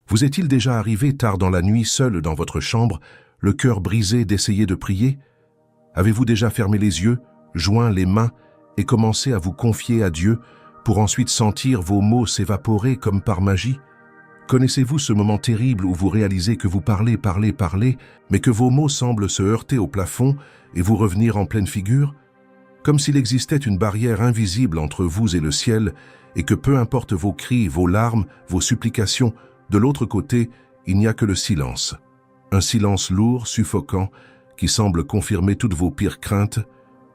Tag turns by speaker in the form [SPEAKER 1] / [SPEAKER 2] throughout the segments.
[SPEAKER 1] Vous est-il déjà arrivé tard dans la nuit, seul dans votre chambre, le cœur brisé d'essayer de prier? Avez-vous déjà fermé les yeux, joint les mains et commencé à vous confier à Dieu pour ensuite sentir vos mots s'évaporer comme par magie? Connaissez-vous ce moment terrible où vous réalisez que vous parlez, mais que vos mots semblent se heurter au plafond et vous revenir en pleine figure? Comme s'il existait une barrière invisible entre vous et le ciel et que peu importe vos cris, vos larmes, vos supplications, de l'autre côté, il n'y a que le silence. Un silence lourd, suffocant, qui semble confirmer toutes vos pires craintes.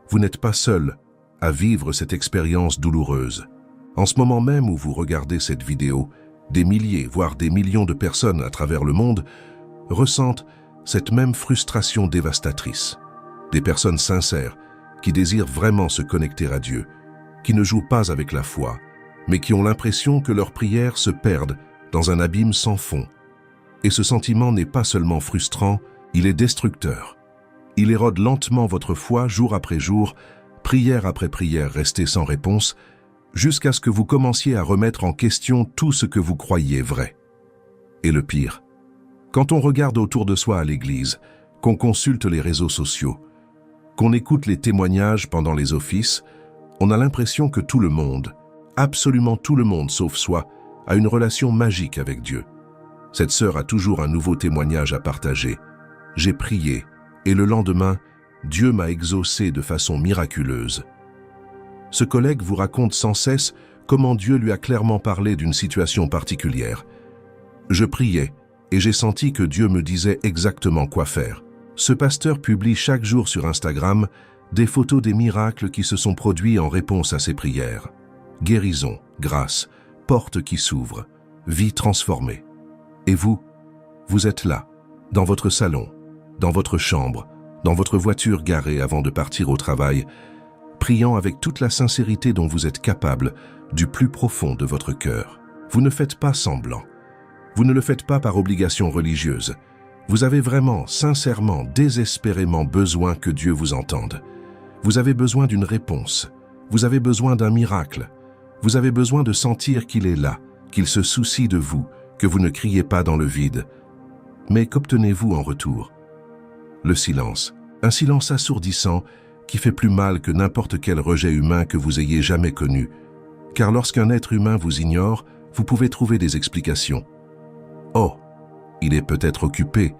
[SPEAKER 1] Vous n'êtes pas seul à vivre cette expérience douloureuse. En ce moment même où vous regardez cette vidéo, des milliers, voire des millions de personnes à travers le monde ressentent cette même frustration dévastatrice. Des personnes sincères qui désirent vraiment se connecter à Dieu, qui ne jouent pas avec la foi, mais qui ont l'impression que leurs prières se perdent dans un abîme sans fond. Et ce sentiment n'est pas seulement frustrant, il est destructeur. Il érode lentement votre foi jour après jour, prière après prière restée sans réponse, jusqu'à ce que vous commenciez à remettre en question tout ce que vous croyiez vrai. Et le pire, quand on regarde autour de soi à l'église, qu'on consulte les réseaux sociaux, qu'on écoute les témoignages pendant les offices, on a l'impression que tout le monde, absolument tout le monde sauf soi, a une relation magique avec Dieu. Cette sœur a toujours un nouveau témoignage à partager. J'ai prié, et le lendemain, Dieu m'a exaucé de façon miraculeuse. Ce collègue vous raconte sans cesse comment Dieu lui a clairement parlé d'une situation particulière. Je priais, et j'ai senti que Dieu me disait exactement quoi faire. Ce pasteur publie chaque jour sur Instagram des photos des miracles qui se sont produits en réponse à ses prières. Guérison, grâce, portes qui s'ouvrent, vie transformée. Et vous êtes là, dans votre salon, dans votre chambre, dans votre voiture garée avant de partir au travail, priant avec toute la sincérité dont vous êtes capable, du plus profond de votre cœur. Vous ne faites pas semblant. Vous ne le faites pas par obligation religieuse. Vous avez vraiment, sincèrement, désespérément besoin que Dieu vous entende. Vous avez besoin d'une réponse. Vous avez besoin d'un miracle. Vous avez besoin de sentir qu'il est là, qu'il se soucie de vous, que vous ne criez pas dans le vide. Mais qu'obtenez-vous en retour? Le silence. Un silence assourdissant qui fait plus mal que n'importe quel rejet humain que vous ayez jamais connu. Car lorsqu'un être humain vous ignore, vous pouvez trouver des explications. Oh, il est peut-être occupé.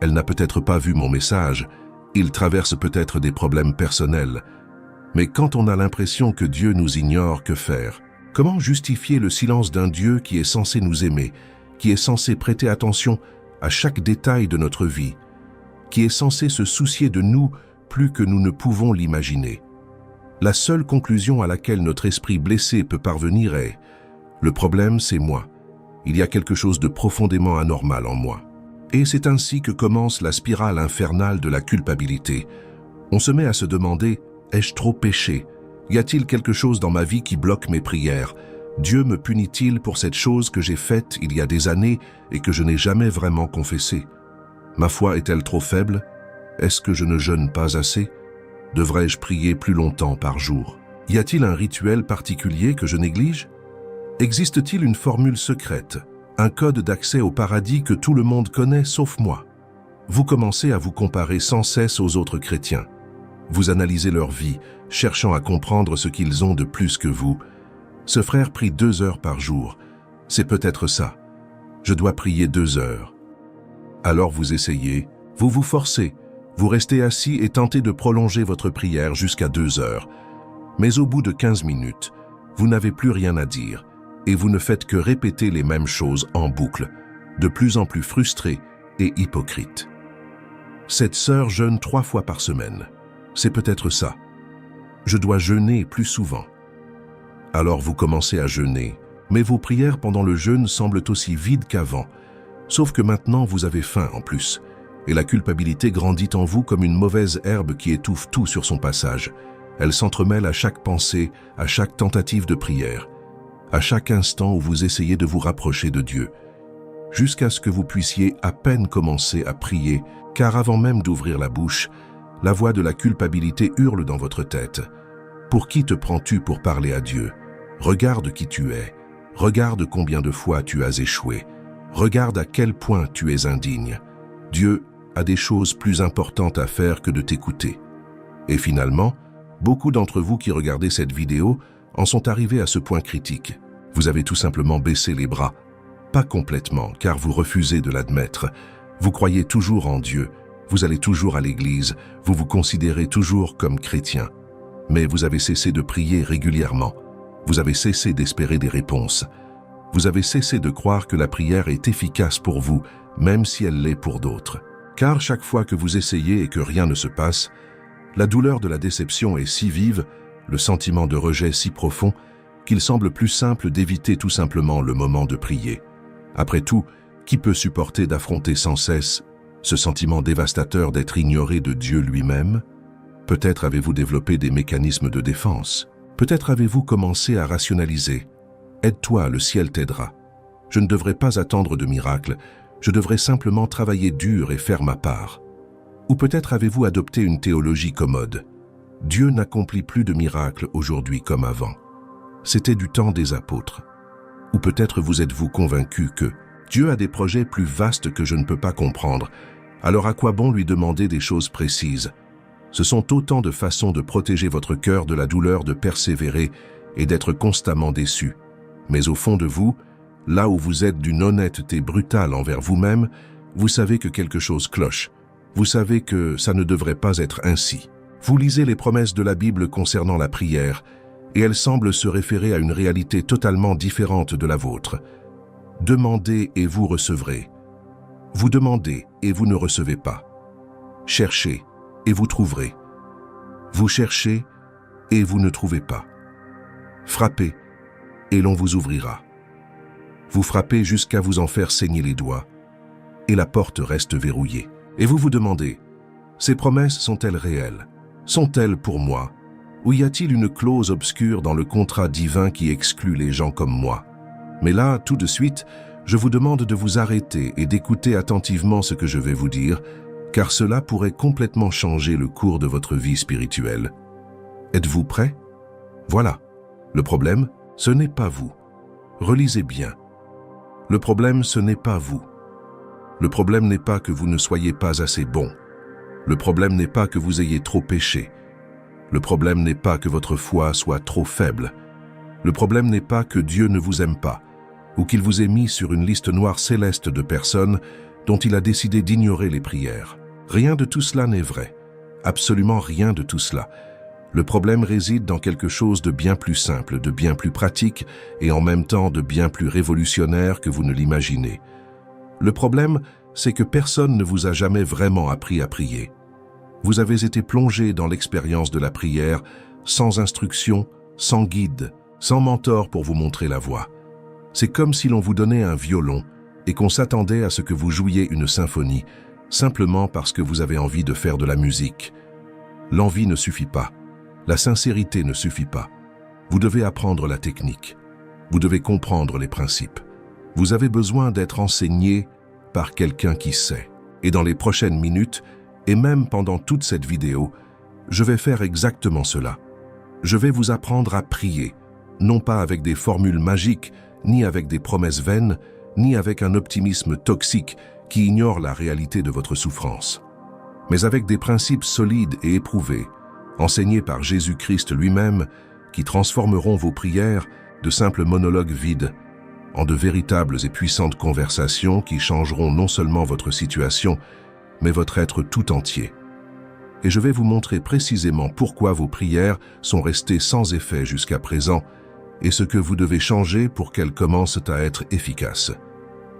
[SPEAKER 1] Elle n'a peut-être pas vu mon message. Il traverse peut-être des problèmes personnels. Mais quand on a l'impression que Dieu nous ignore, que faire? Comment justifier le silence d'un Dieu qui est censé nous aimer, qui est censé prêter attention à chaque détail de notre vie, qui est censé se soucier de nous plus que nous ne pouvons l'imaginer? La seule conclusion à laquelle notre esprit blessé peut parvenir est « Le problème, c'est moi. Il y a quelque chose de profondément anormal en moi. » Et c'est ainsi que commence la spirale infernale de la culpabilité. On se met à se demander « Ai-je trop péché? Y a-t-il quelque chose dans ma vie qui bloque mes prières? Dieu me punit-il pour cette chose que j'ai faite il y a des années et que je n'ai jamais vraiment confessée? Ma foi est-elle trop faible? Est-ce que je ne jeûne pas assez? Devrais-je prier plus longtemps par jour? Y a-t-il un rituel particulier que je néglige? Existe-t-il une formule secrète, un code d'accès au paradis que tout le monde connaît sauf moi? Vous commencez à vous comparer sans cesse aux autres chrétiens. Vous analysez leur vie, cherchant à comprendre ce qu'ils ont de plus que vous. Ce frère prie 2 heures par jour. C'est peut-être ça. Je dois prier 2 heures. Alors vous essayez, vous vous forcez, vous restez assis et tentez de prolonger votre prière jusqu'à 2 heures. Mais au bout de 15 minutes, vous n'avez plus rien à dire et vous ne faites que répéter les mêmes choses en boucle, de plus en plus frustré et hypocrite. Cette sœur jeûne 3 fois par semaine. C'est peut-être ça. Je dois jeûner plus souvent. Alors vous commencez à jeûner, mais vos prières pendant le jeûne semblent aussi vides qu'avant, sauf que maintenant vous avez faim en plus, et la culpabilité grandit en vous comme une mauvaise herbe qui étouffe tout sur son passage. Elle s'entremêle à chaque pensée, à chaque tentative de prière, à chaque instant où vous essayez de vous rapprocher de Dieu, jusqu'à ce que vous puissiez à peine commencer à prier, car avant même d'ouvrir la bouche, la voix de la culpabilité hurle dans votre tête. Pour qui te prends-tu pour parler à Dieu? Regarde qui tu es. Regarde combien de fois tu as échoué. Regarde à quel point tu es indigne. Dieu a des choses plus importantes à faire que de t'écouter. Et finalement, beaucoup d'entre vous qui regardez cette vidéo en sont arrivés à ce point critique. Vous avez tout simplement baissé les bras. Pas complètement, car vous refusez de l'admettre. Vous croyez toujours en Dieu, vous allez toujours à l'église, vous vous considérez toujours comme chrétien. Mais vous avez cessé de prier régulièrement. Vous avez cessé d'espérer des réponses. Vous avez cessé de croire que la prière est efficace pour vous, même si elle l'est pour d'autres. Car chaque fois que vous essayez et que rien ne se passe, la douleur de la déception est si vive, le sentiment de rejet si profond, qu'il semble plus simple d'éviter tout simplement le moment de prier. Après tout, qui peut supporter d'affronter sans cesse ce sentiment dévastateur d'être ignoré de Dieu lui-même? Peut-être avez-vous développé des mécanismes de défense. Peut-être avez-vous commencé à rationaliser. Aide-toi, le ciel t'aidera. Je ne devrais pas attendre de miracle, je devrais simplement travailler dur et faire ma part. Ou peut-être avez-vous adopté une théologie commode. Dieu n'accomplit plus de miracles aujourd'hui comme avant. C'était du temps des apôtres. Ou peut-être vous êtes-vous convaincu que Dieu a des projets plus vastes que je ne peux pas comprendre, alors à quoi bon lui demander des choses précises? Ce sont autant de façons de protéger votre cœur de la douleur de persévérer et d'être constamment déçu. Mais au fond de vous, là où vous êtes d'une honnêteté brutale envers vous-même, vous savez que quelque chose cloche. Vous savez que ça ne devrait pas être ainsi. Vous lisez les promesses de la Bible concernant la prière, et elles semblent se référer à une réalité totalement différente de la vôtre. Demandez et vous recevrez. Vous demandez et vous ne recevez pas. Cherchez et vous trouverez. Vous cherchez et vous ne trouvez pas. Frappez et l'on vous ouvrira. Vous frappez jusqu'à vous en faire saigner les doigts, et la porte reste verrouillée. Et vous vous demandez, ces promesses sont-elles réelles? Sont-elles pour moi? Ou y a-t-il une clause obscure dans le contrat divin qui exclut les gens comme moi? Mais là, tout de suite, je vous demande de vous arrêter et d'écouter attentivement ce que je vais vous dire, car cela pourrait complètement changer le cours de votre vie spirituelle. Êtes-vous prêts? Voilà. Le problème, ce n'est pas vous. Relisez bien. Le problème, ce n'est pas vous. Le problème n'est pas que vous ne soyez pas assez bon. Le problème n'est pas que vous ayez trop péché. Le problème n'est pas que votre foi soit trop faible. Le problème n'est pas que Dieu ne vous aime pas, ou qu'il vous ait mis sur une liste noire céleste de personnes dont il a décidé d'ignorer les prières. Rien de tout cela n'est vrai. Absolument rien de tout cela. Le problème réside dans quelque chose de bien plus simple, de bien plus pratique et en même temps de bien plus révolutionnaire que vous ne l'imaginez. Le problème, c'est que personne ne vous a jamais vraiment appris à prier. Vous avez été plongé dans l'expérience de la prière sans instruction, sans guide, sans mentor pour vous montrer la voie. C'est comme si l'on vous donnait un violon et qu'on s'attendait à ce que vous jouiez une symphonie, simplement parce que vous avez envie de faire de la musique. L'envie ne suffit pas. La sincérité ne suffit pas. Vous devez apprendre la technique. Vous devez comprendre les principes. Vous avez besoin d'être enseigné par quelqu'un qui sait. Et dans les prochaines minutes, et même pendant toute cette vidéo, je vais faire exactement cela. Je vais vous apprendre à prier, non pas avec des formules magiques, ni avec des promesses vaines, ni avec un optimisme toxique qui ignore la réalité de votre souffrance, mais avec des principes solides et éprouvés, enseignés par Jésus-Christ lui-même, qui transformeront vos prières de simples monologues vides en de véritables et puissantes conversations qui changeront non seulement votre situation, mais votre être tout entier. Et je vais vous montrer précisément pourquoi vos prières sont restées sans effet jusqu'à présent et ce que vous devez changer pour qu'elles commencent à être efficaces.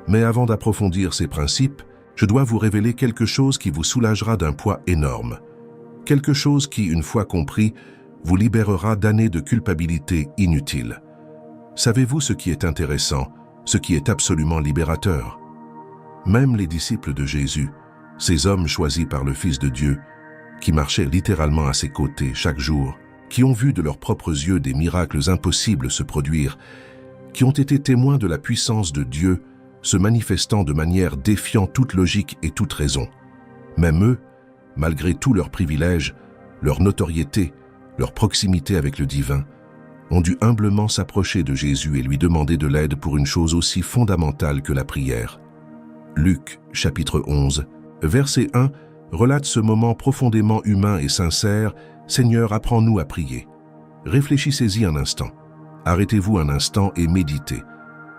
[SPEAKER 1] Mais avant d'approfondir ces principes, je dois vous révéler quelque chose qui vous soulagera d'un poids énorme. Quelque chose qui, une fois compris, vous libérera d'années de culpabilité inutile. Savez-vous ce qui est intéressant, ce qui est absolument libérateur? Même les disciples de Jésus, ces hommes choisis par le Fils de Dieu, qui marchaient littéralement à ses côtés chaque jour, qui ont vu de leurs propres yeux des miracles impossibles se produire, qui ont été témoins de la puissance de Dieu se manifestant de manière défiant toute logique et toute raison. Même eux, malgré tous leurs privilèges, leur notoriété, leur proximité avec le divin, ont dû humblement s'approcher de Jésus et lui demander de l'aide pour une chose aussi fondamentale que la prière. Luc, chapitre 11, verset 1, relate ce moment profondément humain et sincère. « Seigneur, apprends-nous à prier ». Réfléchissez-y un instant. Arrêtez-vous un instant et méditez.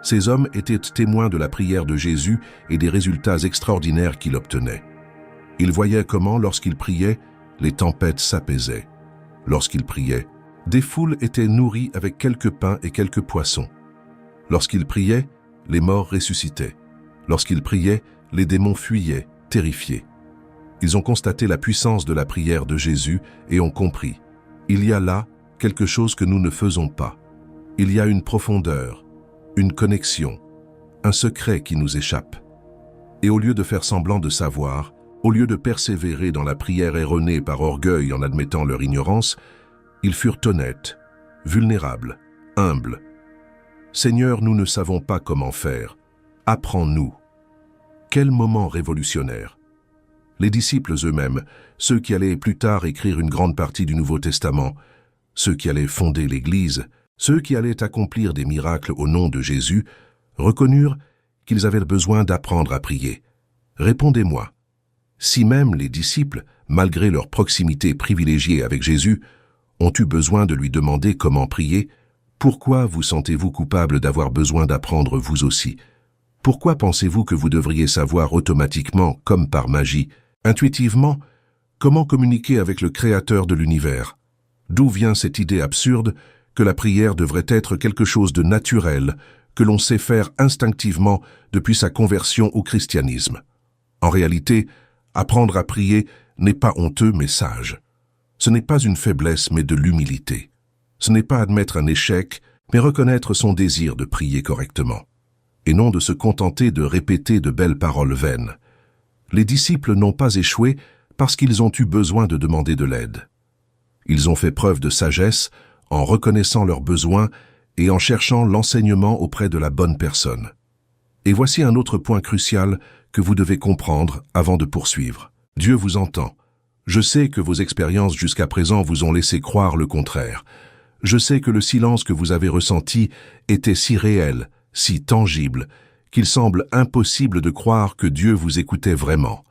[SPEAKER 1] Ces hommes étaient témoins de la prière de Jésus et des résultats extraordinaires qu'il obtenait. Ils voyaient comment, lorsqu'il priait, les tempêtes s'apaisaient. Lorsqu'il priait, des foules étaient nourries avec quelques pains et quelques poissons. Lorsqu'il priait, les morts ressuscitaient. Lorsqu'il priait, les démons fuyaient, terrifiés. Ils ont constaté la puissance de la prière de Jésus et ont compris. Il y a là quelque chose que nous ne faisons pas. Il y a une profondeur, une connexion, un secret qui nous échappe. Et au lieu de faire semblant de savoir, au lieu de persévérer dans la prière erronée par orgueil en admettant leur ignorance, ils furent honnêtes, vulnérables, humbles. Seigneur, nous ne savons pas comment faire. Apprends-nous. Quel moment révolutionnaire! Les disciples eux-mêmes, ceux qui allaient plus tard écrire une grande partie du Nouveau Testament, ceux qui allaient fonder l'Église, ceux qui allaient accomplir des miracles au nom de Jésus, reconnurent qu'ils avaient besoin d'apprendre à prier. Répondez-moi, si même les disciples, malgré leur proximité privilégiée avec Jésus, ont eu besoin de lui demander comment prier, pourquoi vous sentez-vous coupable d'avoir besoin d'apprendre vous aussi? Pourquoi pensez-vous que vous devriez savoir automatiquement, comme par magie, intuitivement, comment communiquer avec le Créateur de l'univers? D'où vient cette idée absurde que la prière devrait être quelque chose de naturel, que l'on sait faire instinctivement depuis sa conversion au christianisme? En réalité, apprendre à prier n'est pas honteux mais sage. Ce n'est pas une faiblesse mais de l'humilité. Ce n'est pas admettre un échec, mais reconnaître son désir de prier correctement. Et non de se contenter de répéter de belles paroles vaines. Les disciples n'ont pas échoué parce qu'ils ont eu besoin de demander de l'aide. Ils ont fait preuve de sagesse en reconnaissant leurs besoins et en cherchant l'enseignement auprès de la bonne personne. Et voici un autre point crucial que vous devez comprendre avant de poursuivre. Dieu vous entend. Je sais que vos expériences jusqu'à présent vous ont laissé croire le contraire. Je sais que le silence que vous avez ressenti était si réel, si tangible, qu'il semble impossible de croire que Dieu vous écoutait vraiment.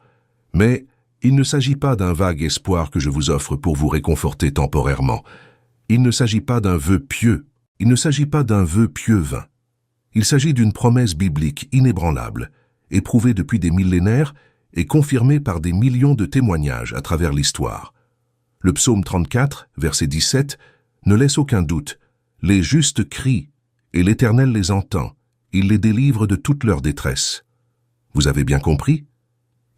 [SPEAKER 1] Mais il ne s'agit pas d'un vague espoir que je vous offre pour vous réconforter temporairement. Il ne s'agit pas d'un vœu pieux. Il ne s'agit pas d'un vœu pieux vain. Il s'agit d'une promesse biblique inébranlable, éprouvée depuis des millénaires et confirmée par des millions de témoignages à travers l'histoire. Le psaume 34, verset 17, ne laisse aucun doute. Les justes crient, et l'Éternel les entend. Il les délivre de toute leur détresse. Vous avez bien compris?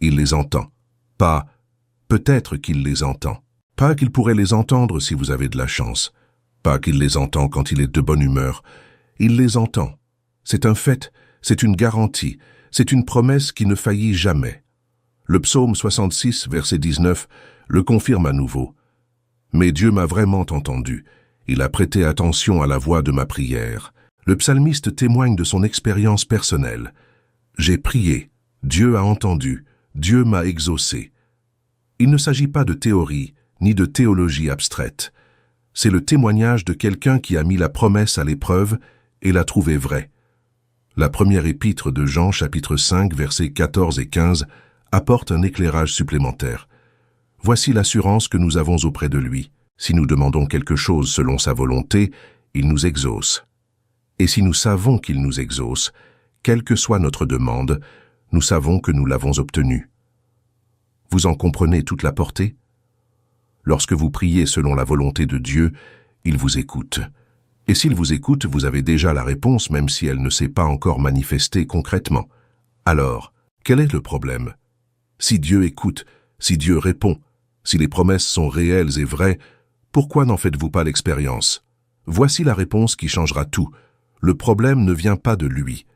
[SPEAKER 1] Il les entend. Pas « peut-être qu'il les entend ». Pas qu'il pourrait les entendre si vous avez de la chance. Pas qu'il les entend quand il est de bonne humeur. Il les entend. C'est un fait, c'est une garantie, c'est une promesse qui ne faillit jamais. Le psaume 66, verset 19, le confirme à nouveau. Mais Dieu m'a vraiment entendu. Il a prêté attention à la voix de ma prière. Le psalmiste témoigne de son expérience personnelle. J'ai prié, Dieu a entendu, Dieu m'a exaucé. Il ne s'agit pas de théorie, ni de théologie abstraite. C'est le témoignage de quelqu'un qui a mis la promesse à l'épreuve et l'a trouvée vraie. La première épître de Jean, chapitre 5, versets 14 et 15, apporte un éclairage supplémentaire. Voici l'assurance que nous avons auprès de lui. Si nous demandons quelque chose selon sa volonté, il nous exauce. Et si nous savons qu'il nous exauce, quelle que soit notre demande, nous savons que nous l'avons obtenue. Vous en comprenez toute la portée? Lorsque vous priez selon la volonté de Dieu, il vous écoute. Et s'il vous écoute, vous avez déjà la réponse même si elle ne s'est pas encore manifestée concrètement. Alors, quel est le problème? Si Dieu écoute, si Dieu répond, si les promesses sont réelles et vraies, pourquoi n'en faites-vous pas l'expérience? Voici la réponse qui changera tout. Le problème ne vient pas de lui.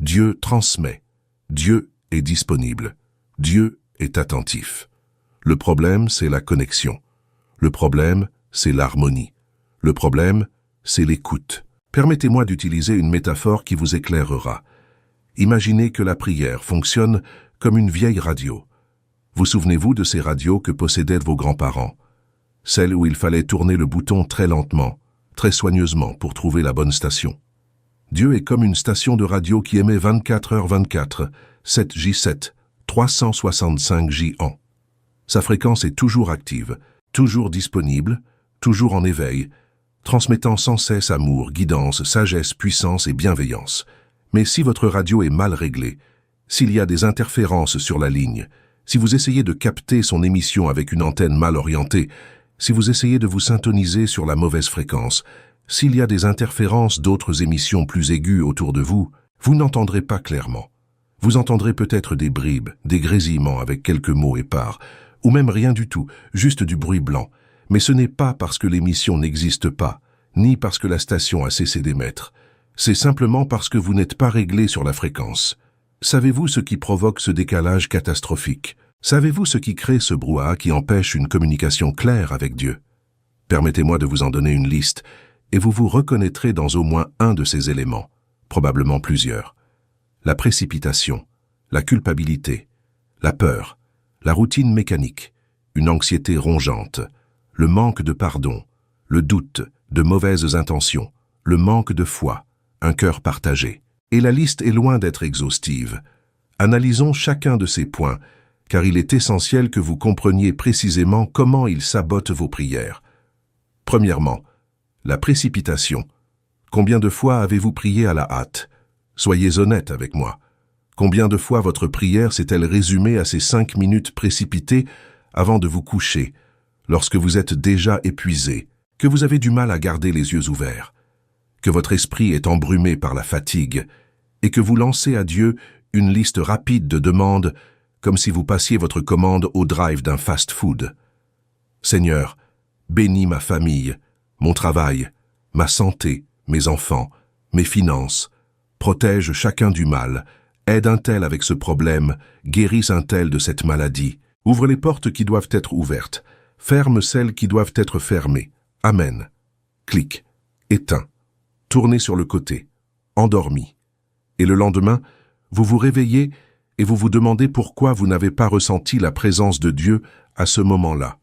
[SPEAKER 1] Dieu transmet. Dieu est disponible. Dieu est attentif. Le problème, c'est la connexion. Le problème, c'est l'harmonie. Le problème, c'est l'écoute. Permettez-moi d'utiliser une métaphore qui vous éclairera. Imaginez que la prière fonctionne comme une vieille radio. Vous souvenez-vous de ces radios que possédaient vos grands-parents? Celles où il fallait tourner le bouton très lentement, très soigneusement pour trouver la bonne station. Dieu est comme une station de radio qui émet 24h/24, 7J7, 365J-an. Sa fréquence est toujours active, toujours disponible, toujours en éveil, transmettant sans cesse amour, guidance, sagesse, puissance et bienveillance. Mais si votre radio est mal réglée, s'il y a des interférences sur la ligne, si vous essayez de capter son émission avec une antenne mal orientée, si vous essayez de vous syntoniser sur la mauvaise fréquence, s'il y a des interférences d'autres émissions plus aiguës autour de vous, vous n'entendrez pas clairement. Vous entendrez peut-être des bribes, des grésillements avec quelques mots épars, ou même rien du tout, juste du bruit blanc. Mais ce n'est pas parce que l'émission n'existe pas, ni parce que la station a cessé d'émettre. C'est simplement parce que vous n'êtes pas réglé sur la fréquence. Savez-vous ce qui provoque ce décalage catastrophique? Savez-vous ce qui crée ce brouhaha qui empêche une communication claire avec Dieu? Permettez-moi de vous en donner une liste, et vous vous reconnaîtrez dans au moins un de ces éléments, probablement plusieurs. La précipitation, la culpabilité, la peur, la routine mécanique, une anxiété rongeante, le manque de pardon, le doute, de mauvaises intentions, le manque de foi, un cœur partagé. Et la liste est loin d'être exhaustive. Analysons chacun de ces points, car il est essentiel que vous compreniez précisément comment ils sabotent vos prières. Premièrement, la précipitation. Combien de fois avez-vous prié à la hâte? Soyez honnête avec moi. Combien de fois votre prière s'est-elle résumée à ces 5 minutes précipitées avant de vous coucher, lorsque vous êtes déjà épuisé, que vous avez du mal à garder les yeux ouverts, que votre esprit est embrumé par la fatigue, et que vous lancez à Dieu une liste rapide de demandes, comme si vous passiez votre commande au drive d'un fast-food. Seigneur, bénis ma famille, mon travail, ma santé, mes enfants, mes finances, protège chacun du mal, aide un tel avec ce problème, guérisse un tel de cette maladie, ouvre les portes qui doivent être ouvertes, ferme celles qui doivent être fermées. Amen. Clic, éteint, tournez sur le côté, endormi. Et le lendemain, vous vous réveillez et vous vous demandez pourquoi vous n'avez pas ressenti la présence de Dieu à ce moment-là.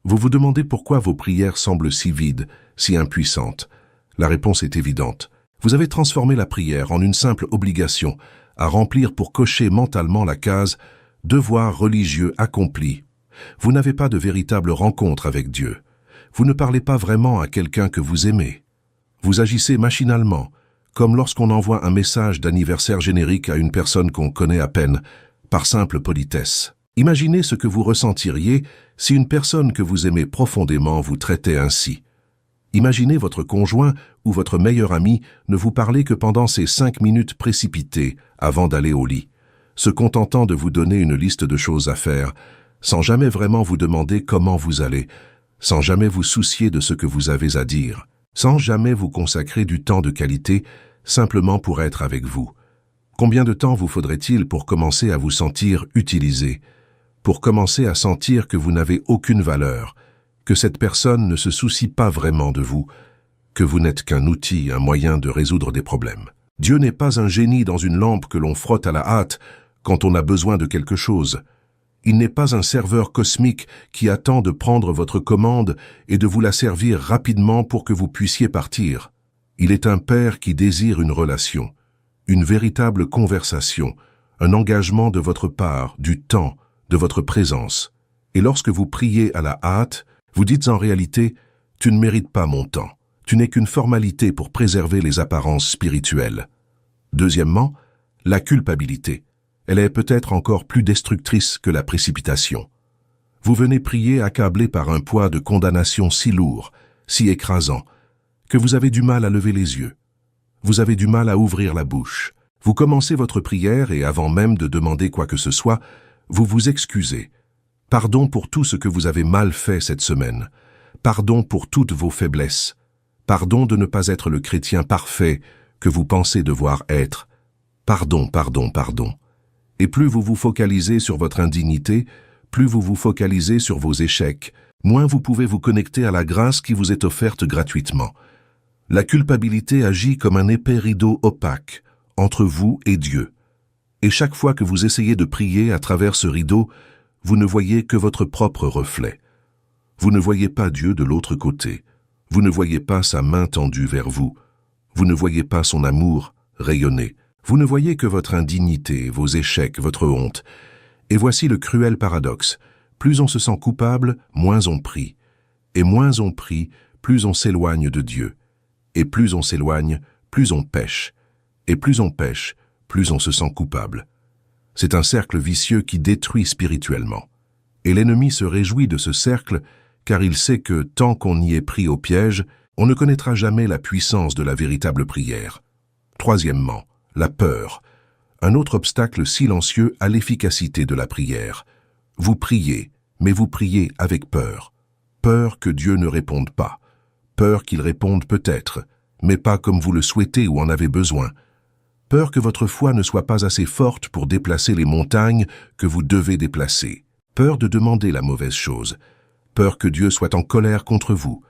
[SPEAKER 1] Vous vous demandez pourquoi vos prières semblent si vides, si impuissantes. La réponse est évidente. Vous avez transformé la prière en une simple obligation à remplir pour cocher mentalement la case « devoir religieux accompli ». Vous n'avez pas de véritable rencontre avec Dieu. Vous ne parlez pas vraiment à quelqu'un que vous aimez. Vous agissez machinalement, comme lorsqu'on envoie un message d'anniversaire générique à une personne qu'on connaît à peine, par simple politesse. Imaginez ce que vous ressentiriez si une personne que vous aimez profondément vous traitait ainsi. Imaginez votre conjoint ou votre meilleur ami ne vous parler que pendant ces 5 minutes précipitées avant d'aller au lit, se contentant de vous donner une liste de choses à faire, sans jamais vraiment vous demander comment vous allez, sans jamais vous soucier de ce que vous avez à dire, sans jamais vous consacrer du temps de qualité simplement pour être avec vous. Combien de temps vous faudrait-il pour commencer à vous sentir utilisé, pour commencer à sentir que vous n'avez aucune valeur, que cette personne ne se soucie pas vraiment de vous, que vous n'êtes qu'un outil, un moyen de résoudre des problèmes. Dieu n'est pas un génie dans une lampe que l'on frotte à la hâte quand on a besoin de quelque chose. Il n'est pas un serveur cosmique qui attend de prendre votre commande et de vous la servir rapidement pour que vous puissiez partir. Il est un père qui désire une relation, une véritable conversation, un engagement de votre part, du temps, de votre présence. Et lorsque vous priez à la hâte, vous dites en réalité « Tu ne mérites pas mon temps. Tu n'es qu'une formalité pour préserver les apparences spirituelles. » Deuxièmement, la culpabilité. Elle est peut-être encore plus destructrice que la précipitation. Vous venez prier accablé par un poids de condamnation si lourd, si écrasant, que vous avez du mal à lever les yeux. Vous avez du mal à ouvrir la bouche. Vous commencez votre prière et avant même de demander quoi que ce soit, vous vous excusez. Pardon pour tout ce que vous avez mal fait cette semaine. Pardon pour toutes vos faiblesses. Pardon de ne pas être le chrétien parfait que vous pensez devoir être. Pardon, pardon, pardon. Et plus vous vous focalisez sur votre indignité, plus vous vous focalisez sur vos échecs, moins vous pouvez vous connecter à la grâce qui vous est offerte gratuitement. La culpabilité agit comme un épais rideau opaque entre vous et Dieu. Et chaque fois que vous essayez de prier à travers ce rideau, vous ne voyez que votre propre reflet. Vous ne voyez pas Dieu de l'autre côté. Vous ne voyez pas sa main tendue vers vous. Vous ne voyez pas son amour rayonner. Vous ne voyez que votre indignité, vos échecs, votre honte. Et voici le cruel paradoxe. Plus on se sent coupable, moins on prie. Et moins on prie, plus on s'éloigne de Dieu. Et plus on s'éloigne, plus on pêche. Et plus on pêche, plus on se sent coupable. C'est un cercle vicieux qui détruit spirituellement. Et l'ennemi se réjouit de ce cercle, car il sait que, tant qu'on y est pris au piège, on ne connaîtra jamais la puissance de la véritable prière. Troisièmement, la peur. Un autre obstacle silencieux à l'efficacité de la prière. Vous priez, mais vous priez avec peur. Peur que Dieu ne réponde pas. Peur qu'il réponde peut-être, mais pas comme vous le souhaitez ou en avez besoin. Peur que votre foi ne soit pas assez forte pour déplacer les montagnes que vous devez déplacer. Peur de demander la mauvaise chose. Peur que Dieu soit en colère contre vous.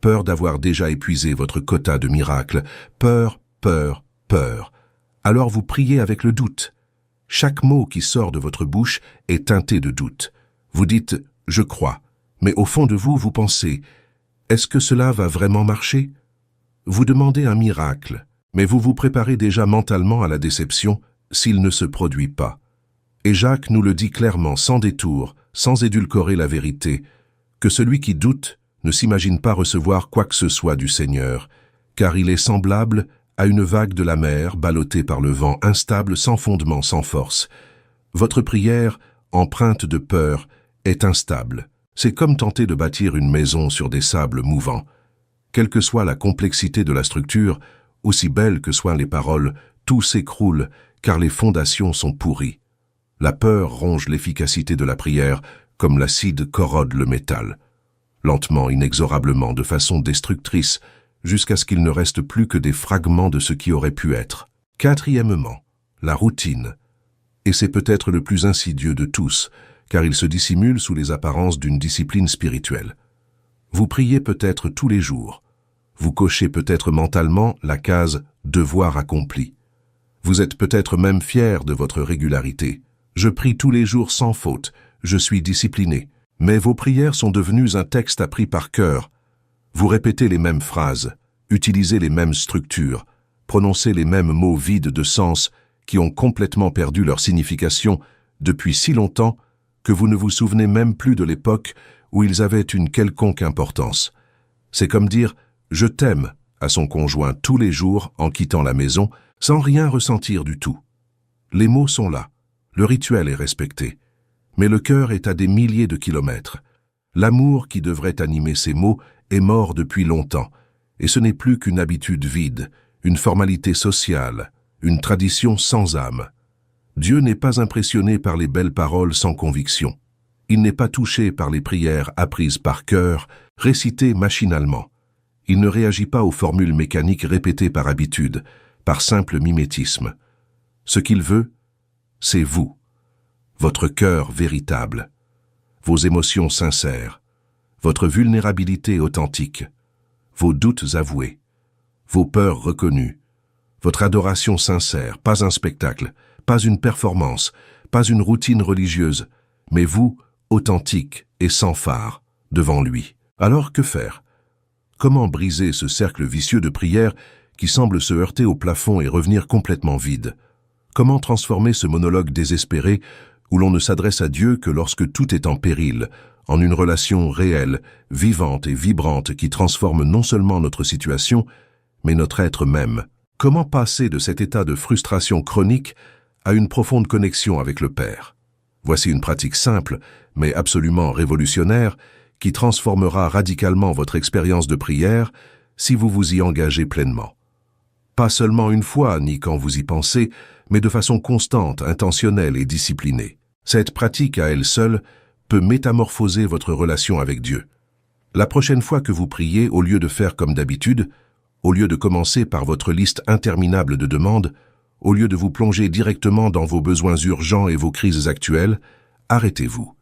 [SPEAKER 1] Peur d'avoir déjà épuisé votre quota de miracles. Peur, peur, peur. Alors vous priez avec le doute. Chaque mot qui sort de votre bouche est teinté de doute. Vous dites « je crois », mais au fond de vous, vous pensez « est-ce que cela va vraiment marcher ?» Vous demandez un miracle, mais vous vous préparez déjà mentalement à la déception s'il ne se produit pas. Et Jacques nous le dit clairement, sans détour, sans édulcorer la vérité, que celui qui doute ne s'imagine pas recevoir quoi que ce soit du Seigneur, car il est semblable à une vague de la mer ballottée par le vent, instable, sans fondement, sans force. Votre prière, empreinte de peur, est instable. C'est comme tenter de bâtir une maison sur des sables mouvants. Quelle que soit la complexité de la structure, aussi belles que soient les paroles, tout s'écroule car les fondations sont pourries. La peur ronge l'efficacité de la prière comme l'acide corrode le métal. Lentement, inexorablement, de façon destructrice, jusqu'à ce qu'il ne reste plus que des fragments de ce qui aurait pu être. Quatrièmement, la routine. Et c'est peut-être le plus insidieux de tous, car il se dissimule sous les apparences d'une discipline spirituelle. Vous priez peut-être tous les jours. Vous cochez peut-être mentalement la case « devoir accompli ». Vous êtes peut-être même fier de votre régularité. Je prie tous les jours sans faute, je suis discipliné. Mais vos prières sont devenues un texte appris par cœur. Vous répétez les mêmes phrases, utilisez les mêmes structures, prononcez les mêmes mots vides de sens qui ont complètement perdu leur signification depuis si longtemps que vous ne vous souvenez même plus de l'époque où ils avaient une quelconque importance. C'est comme dire « je t'aime » à son conjoint tous les jours en quittant la maison sans rien ressentir du tout. Les mots sont là, le rituel est respecté, mais le cœur est à des milliers de kilomètres. L'amour qui devrait animer ces mots est mort depuis longtemps, et ce n'est plus qu'une habitude vide, une formalité sociale, une tradition sans âme. Dieu n'est pas impressionné par les belles paroles sans conviction. Il n'est pas touché par les prières apprises par cœur, récitées machinalement. Il ne réagit pas aux formules mécaniques répétées par habitude, par simple mimétisme. Ce qu'il veut, c'est vous, votre cœur véritable, vos émotions sincères, votre vulnérabilité authentique, vos doutes avoués, vos peurs reconnues, votre adoration sincère, pas un spectacle, pas une performance, pas une routine religieuse, mais vous, authentique et sans phare, devant lui. Alors que faire? Comment briser ce cercle vicieux de prière qui semble se heurter au plafond et revenir complètement vide? Comment transformer ce monologue désespéré où l'on ne s'adresse à Dieu que lorsque tout est en péril, en une relation réelle, vivante et vibrante qui transforme non seulement notre situation, mais notre être même? Comment passer de cet état de frustration chronique à une profonde connexion avec le Père? Voici une pratique simple, mais absolument révolutionnaire, qui transformera radicalement votre expérience de prière si vous vous y engagez pleinement. Pas seulement une fois, ni quand vous y pensez, mais de façon constante, intentionnelle et disciplinée. Cette pratique à elle seule peut métamorphoser votre relation avec Dieu. La prochaine fois que vous priez, au lieu de faire comme d'habitude, au lieu de commencer par votre liste interminable de demandes, au lieu de vous plonger directement dans vos besoins urgents et vos crises actuelles, arrêtez-vous.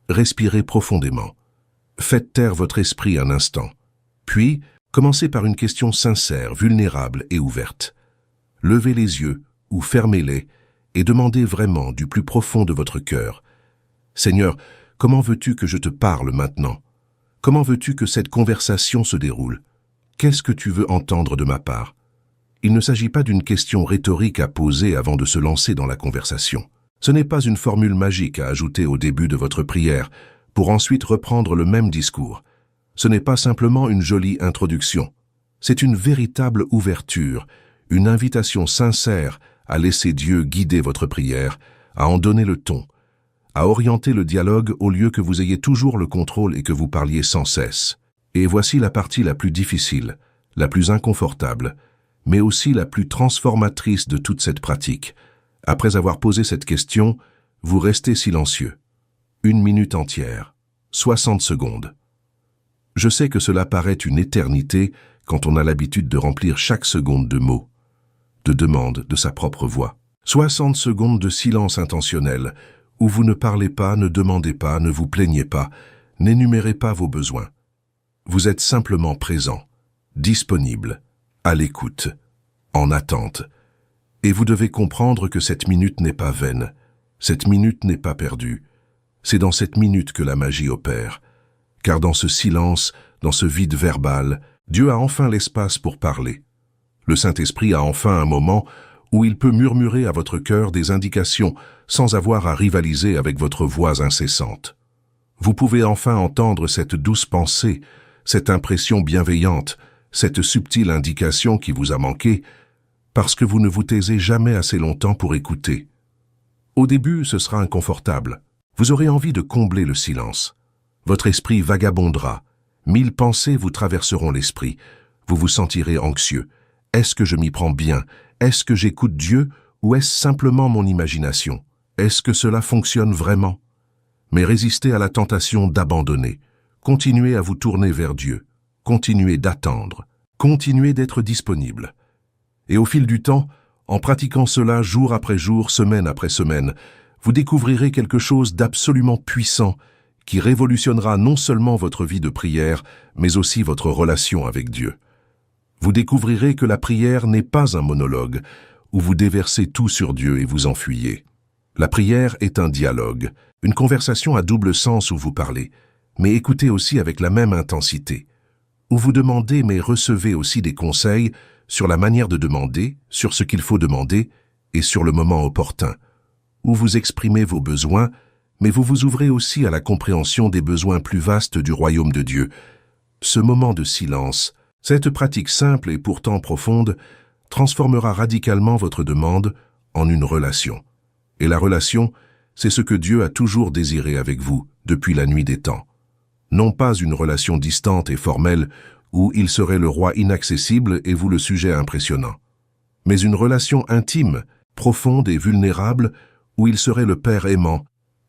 [SPEAKER 1] Respirez profondément. Faites taire votre esprit un instant. Puis, commencez par une question sincère, vulnérable et ouverte. Levez les yeux ou fermez-les et demandez vraiment du plus profond de votre cœur. Seigneur, comment veux-tu que je te parle maintenant? Comment veux-tu que cette conversation se déroule? Qu'est-ce que tu veux entendre de ma part? Il ne s'agit pas d'une question rhétorique à poser avant de se lancer dans la conversation. Ce n'est pas une formule magique à ajouter au début de votre prière pour ensuite reprendre le même discours. Ce n'est pas simplement une jolie introduction. C'est une véritable ouverture, une invitation sincère à laisser Dieu guider votre prière, à en donner le ton, à orienter le dialogue au lieu que vous ayez toujours le contrôle et que vous parliez sans cesse. Et voici la partie la plus difficile, la plus inconfortable, mais aussi la plus transformatrice de toute cette pratique. Après avoir posé cette question, vous restez silencieux. 1 minute entière, 60 secondes. Je sais que cela paraît une éternité quand on a l'habitude de remplir chaque seconde de mots, de demandes de sa propre voix. 60 secondes de silence intentionnel, où vous ne parlez pas, ne demandez pas, ne vous plaignez pas, n'énumérez pas vos besoins. Vous êtes simplement présent, disponible, à l'écoute, en attente. Et vous devez comprendre que cette minute n'est pas vaine, cette minute n'est pas perdue. C'est dans cette minute que la magie opère. Car dans ce silence, dans ce vide verbal, Dieu a enfin l'espace pour parler. Le Saint-Esprit a enfin un moment où il peut murmurer à votre cœur des indications sans avoir à rivaliser avec votre voix incessante. Vous pouvez enfin entendre cette douce pensée, cette impression bienveillante, cette subtile indication qui vous a manqué, parce que vous ne vous taisez jamais assez longtemps pour écouter. Au début, ce sera inconfortable. Vous aurez envie de combler le silence. Votre esprit vagabondera. 1000 pensées vous traverseront l'esprit. Vous vous sentirez anxieux. Est-ce que je m'y prends bien? Est-ce que j'écoute Dieu ou est-ce simplement mon imagination? Est-ce que cela fonctionne vraiment? Mais résistez à la tentation d'abandonner. Continuez à vous tourner vers Dieu. Continuez d'attendre. Continuez d'être disponible. Et au fil du temps, en pratiquant cela jour après jour, semaine après semaine, vous découvrirez quelque chose d'absolument puissant qui révolutionnera non seulement votre vie de prière, mais aussi votre relation avec Dieu. Vous découvrirez que la prière n'est pas un monologue où vous déversez tout sur Dieu et vous enfuyez. La prière est un dialogue, une conversation à double sens où vous parlez, mais écoutez aussi avec la même intensité, où vous demandez mais recevez aussi des conseils sur la manière de demander, sur ce qu'il faut demander et sur le moment opportun, où vous exprimez vos besoins, mais vous vous ouvrez aussi à la compréhension des besoins plus vastes du royaume de Dieu. Ce moment de silence, cette pratique simple et pourtant profonde, transformera radicalement votre demande en une relation. Et la relation, c'est ce que Dieu a toujours désiré avec vous depuis la nuit des temps. Non pas une relation distante et formelle où il serait le roi inaccessible et vous le sujet impressionnant, mais une relation intime, profonde et vulnérable où il serait le père aimant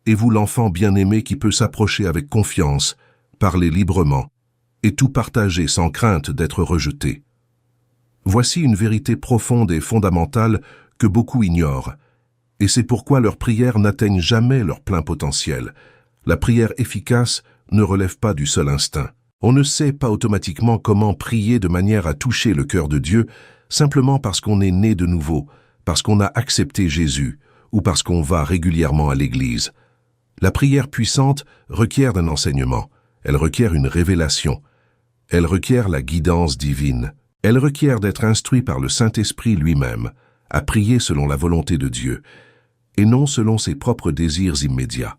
[SPEAKER 1] et vous l'enfant bien-aimé qui peut s'approcher avec confiance, parler librement et tout partager sans crainte d'être rejeté. Voici une vérité profonde et fondamentale que beaucoup ignorent, et c'est pourquoi leurs prières n'atteignent jamais leur plein potentiel. La prière efficace ne relève pas du seul instinct. On ne sait pas automatiquement comment prier de manière à toucher le cœur de Dieu simplement parce qu'on est né de nouveau, parce qu'on a accepté Jésus ou parce qu'on va régulièrement à l'église. La prière puissante requiert un enseignement, elle requiert une révélation, elle requiert la guidance divine, elle requiert d'être instruit par le Saint-Esprit lui-même, à prier selon la volonté de Dieu, et non selon ses propres désirs immédiats.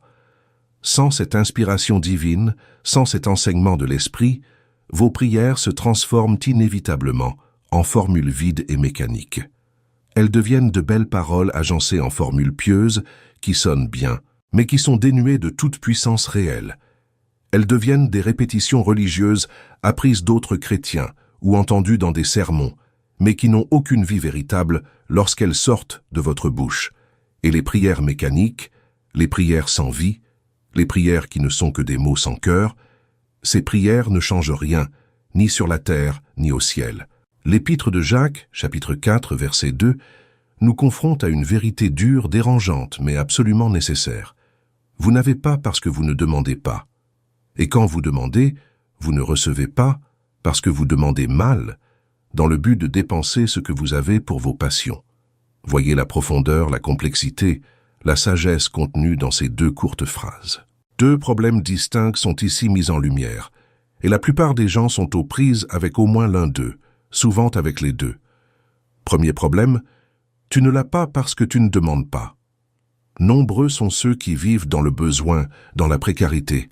[SPEAKER 1] Sans cette inspiration divine, sans cet enseignement de l'Esprit, vos prières se transforment inévitablement en formules vides et mécaniques. Elles deviennent de belles paroles agencées en formules pieuses qui sonnent bien, mais qui sont dénuées de toute puissance réelle. Elles deviennent des répétitions religieuses apprises d'autres chrétiens ou entendues dans des sermons, mais qui n'ont aucune vie véritable lorsqu'elles sortent de votre bouche. Et les prières mécaniques, les prières sans vie, les prières qui ne sont que des mots sans cœur, ces prières ne changent rien, ni sur la terre, ni au ciel. L'Épître de Jacques, chapitre 4, verset 2, nous confronte à une vérité dure, dérangeante, mais absolument nécessaire. Vous n'avez pas parce que vous ne demandez pas. Et quand vous demandez, vous ne recevez pas parce que vous demandez mal, dans le but de dépenser ce que vous avez pour vos passions. Voyez la profondeur, la complexité, la sagesse contenue dans ces deux courtes phrases. Deux problèmes distincts sont ici mis en lumière, et la plupart des gens sont aux prises avec au moins l'un d'eux, souvent avec les deux. Premier problème, tu ne l'as pas parce que tu ne demandes pas. Nombreux sont ceux qui vivent dans le besoin, dans la précarité,